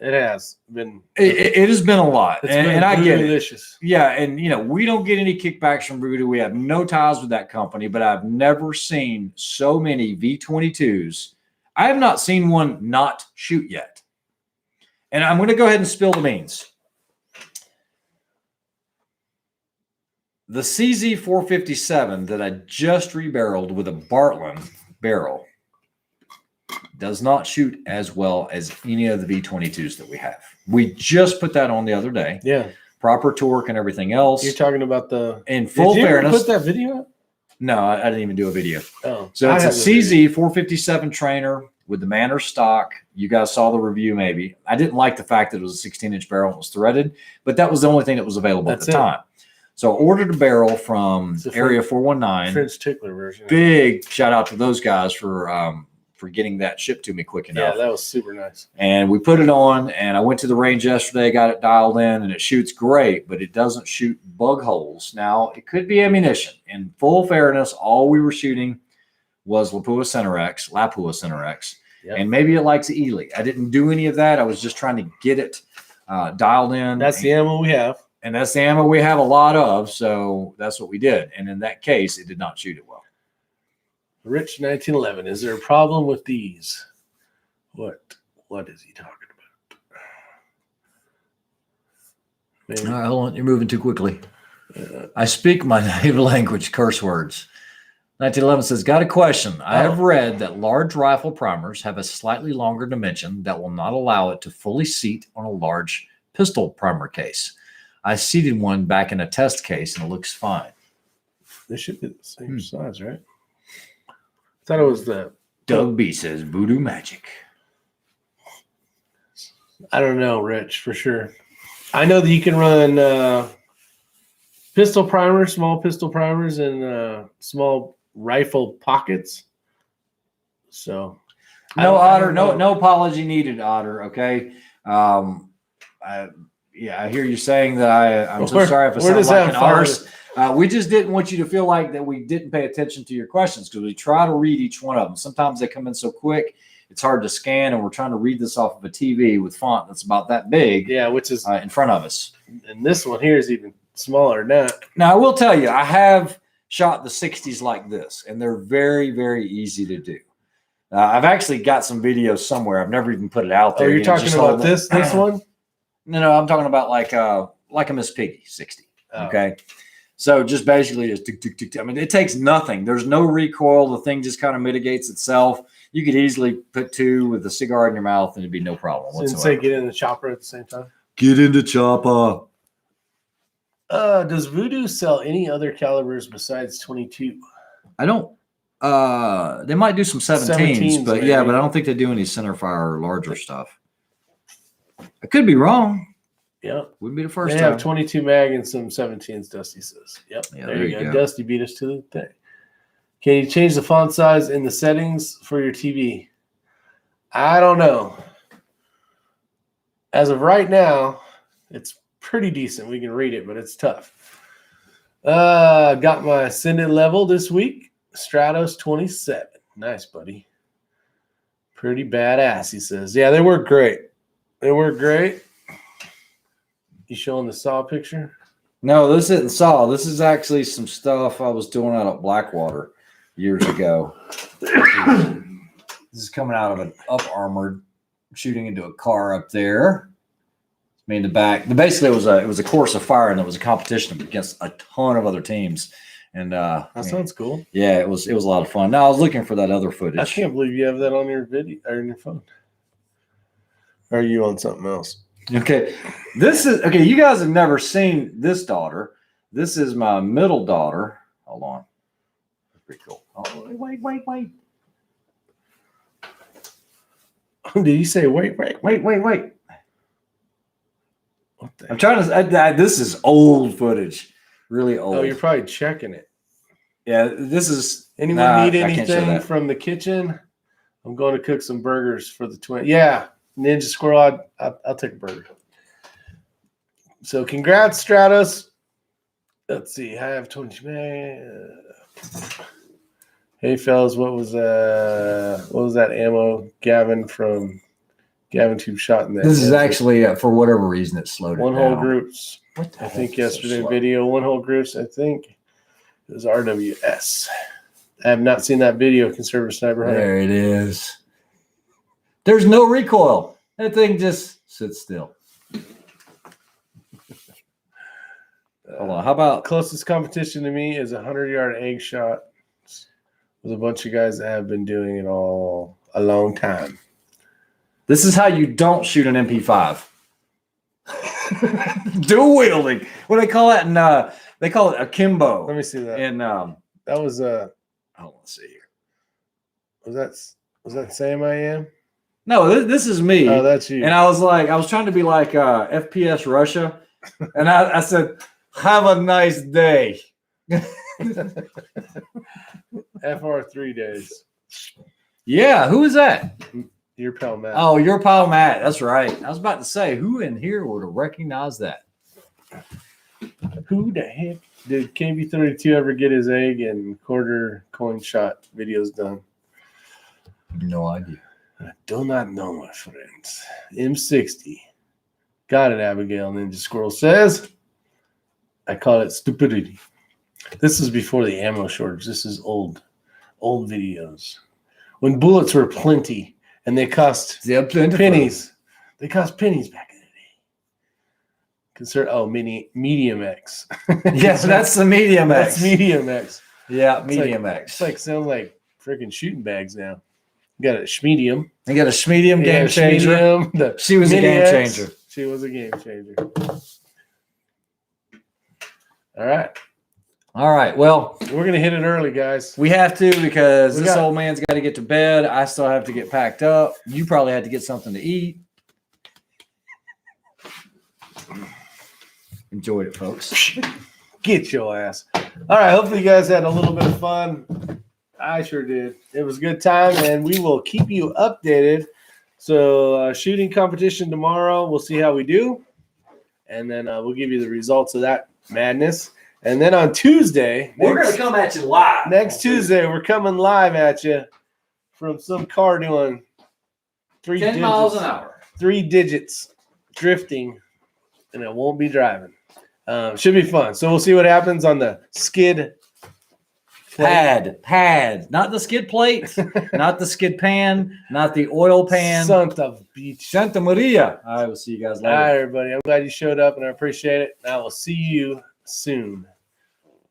It has been. It has been a lot, and I get it. Yeah, and we don't get any kickbacks from Voodoo. We have no ties with that company, but I've never seen so many V22s. I have not seen one not shoot yet. And I'm going to go ahead and spill the beans. The CZ457 that I just rebarreled with a Bartlein barrel does not shoot as well as any of the V22s that we have. We just put that on the other day. Yeah. Proper torque and everything else. You're talking about the... In full fairness... Did you put that video up? No, I didn't even do a video. Oh. So it's a CZ457 trainer with the Manor stock. You guys saw the review maybe. I didn't like the fact that it was a 16-inch barrel and it was threaded, but that was the only thing that was available at the time. So I ordered a barrel from Area 419. French Tickler version. Big shout out to those guys for getting that shipped to me quick enough. Yeah, that was super nice. And we put it on, and I went to the range yesterday, got it dialed in, and it shoots great, but it doesn't shoot bug holes. Now, it could be ammunition. In full fairness, all we were shooting was Lapua Cinerex, and maybe it likes Ely. I didn't do any of that. I was just trying to get it dialed in. That's the ammo we have. And that's the ammo we have a lot of, so that's what we did. And in that case, it did not shoot it well. Rich 1911. Is there a problem with these? What is he talking about? All right, hold on. You're moving too quickly. I speak my native language, curse words. 1911 says, got a question. I have read that large rifle primers have a slightly longer dimension that will not allow it to fully seat on a large pistol primer case. I seated one back in a test case and it looks fine. They should be the same size, right? I thought it was the... Doug B says, Voodoo Magic. I don't know, Rich, for sure. I know that you can run pistol primers, small pistol primers, and small rifle pockets. So... No, Otter, no apology needed, Otter, okay? I hear you saying that I'm so sorry if I sound like an arse. We just didn't want you to feel like that we didn't pay attention to your questions because we try to read each one of them. Sometimes they come in so quick, it's hard to scan, and we're trying to read this off of a TV with font that's about that big. Yeah, which is in front of us. And this one here is even smaller than that. Now, I will tell you, I have shot the 60s like this, and they're very, very easy to do. I've actually got some videos somewhere. I've never even put it out there. Oh, you're talking about this one? No, I'm talking about like a Miss Piggy 60. Okay. So just basically just tick, tick, tick. I mean, it takes nothing. There's no recoil. The thing just kind of mitigates itself. You could easily put two with a cigar in your mouth and it'd be no problem whatsoever. Didn't say get in the chopper at the same time. Get into chopper. Does Voodoo sell any other calibers besides 22? I don't. They might do some 17s, but maybe. Yeah, but I don't think they do any centerfire or larger stuff. I could be wrong. Yeah. Wouldn't be the first time. They have 22 mag and some 17s, Dusty says. Yep. Yeah, there you go. Dusty beat us to the thing. Can you change the font size in the settings for your TV? I don't know. as of right now, it's pretty decent. We can read it, but it's tough. Got my ascendant level this week. Stratos 27. Nice, buddy. Pretty badass, he says. Yeah, they work great. They work great. You showing the saw picture? No, this isn't saw. This is actually some stuff I was doing out at Blackwater years ago. This is coming out of an up-armored, shooting into a car up there. Me in the back. Basically, it was a course of fire, and it was a competition against a ton of other teams. And that sounds cool. Yeah, it was a lot of fun. Now I was looking for that other footage. I can't believe you have that on your video or on your phone. Or are you on something else? Okay, you guys have never seen this daughter. This is my middle daughter. Hold on. That's pretty cool. Oh, wait. Did you say wait? I'm trying to. This is old footage, really old. Oh, you're probably checking it. Yeah, this is. Anyone need anything from the kitchen? I'm going to cook some burgers for the twin. Yeah, Ninja Squirrel. I'll take a burger. So, congrats, Stratos. Let's see. I have 20. Hey, fellas, what was that ammo Gavin from Gavin Tube shot in that? This is actually for whatever reason it slowed it down. One hole groups. I think yesterday video. One hole groups. I think it was RWS. I have not seen that video. Conservative Sniper Hunter. There it is. There's no recoil. That thing just sits still. Hold on. How about closest competition to me is a 100-yard egg shot with a bunch of guys that have been doing it all a long time. This is how you don't shoot an MP5. Dual wielding. What do they call that? And they call it akimbo. Let me see that. And that was let's see here. Was that Sam I Am? No, this is me. Oh, that's you. And I was trying to be like FPS Russia, and I said, "Have a nice day." FR3 days. Yeah, who is that? Your pal Matt. Oh, your pal Matt. That's right. I was about to say, who in here would have recognized that? Who the heck did KB32 ever get his egg and quarter coin shot videos done? No idea. I do not know, my friends. M60. Got it, Abigail. Ninja Squirrel says. I call it stupidity. This is before the ammo shortage. This is old videos. When bullets were plenty and they cost pennies. They cost pennies back in the day. Medium X. Yes, that's the Medium X. That's Medium X. Yeah, Medium X. It's like sound like freaking shooting bags now. You got a Schmedium. You got a Schmedium game changer. She was a game changer. She was a game changer. All right. Well, we're going to hit it early, guys. We have to because this old man's got to get to bed. I still have to get packed up. You probably had to get something to eat. Enjoyed it, folks. Get your ass. All right. Hopefully you guys had a little bit of fun. I sure did. It was a good time, and we will keep you updated. So shooting competition tomorrow. We'll see how we do. And then we'll give you the results of that madness. And then on Tuesday, we're going to come at you live. Next Tuesday, we're coming live at you from some car doing 10 miles an hour. 3 digits drifting, and it won't be driving. Should be fun. So we'll see what happens on the skid pad, not the skid plate, not the skid pan, not the oil pan. Santa Maria. I will see you guys later. All right, everybody. I'm glad you showed up, and I appreciate it. And I will see you soon,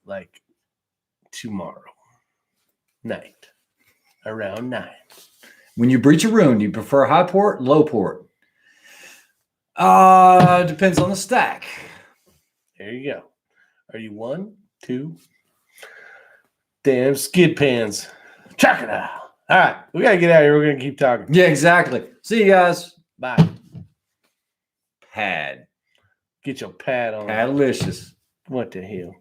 like tomorrow night around 9. When you breach a rune, do you prefer high port, low port? Depends on the stack. There you go. Are you 1, 2? Damn skid pans. Check it out. All right. We got to get out of here. We're going to keep talking. Yeah, exactly. See you guys. Bye. Pad. Get your pad on. Padlicious. What the hell?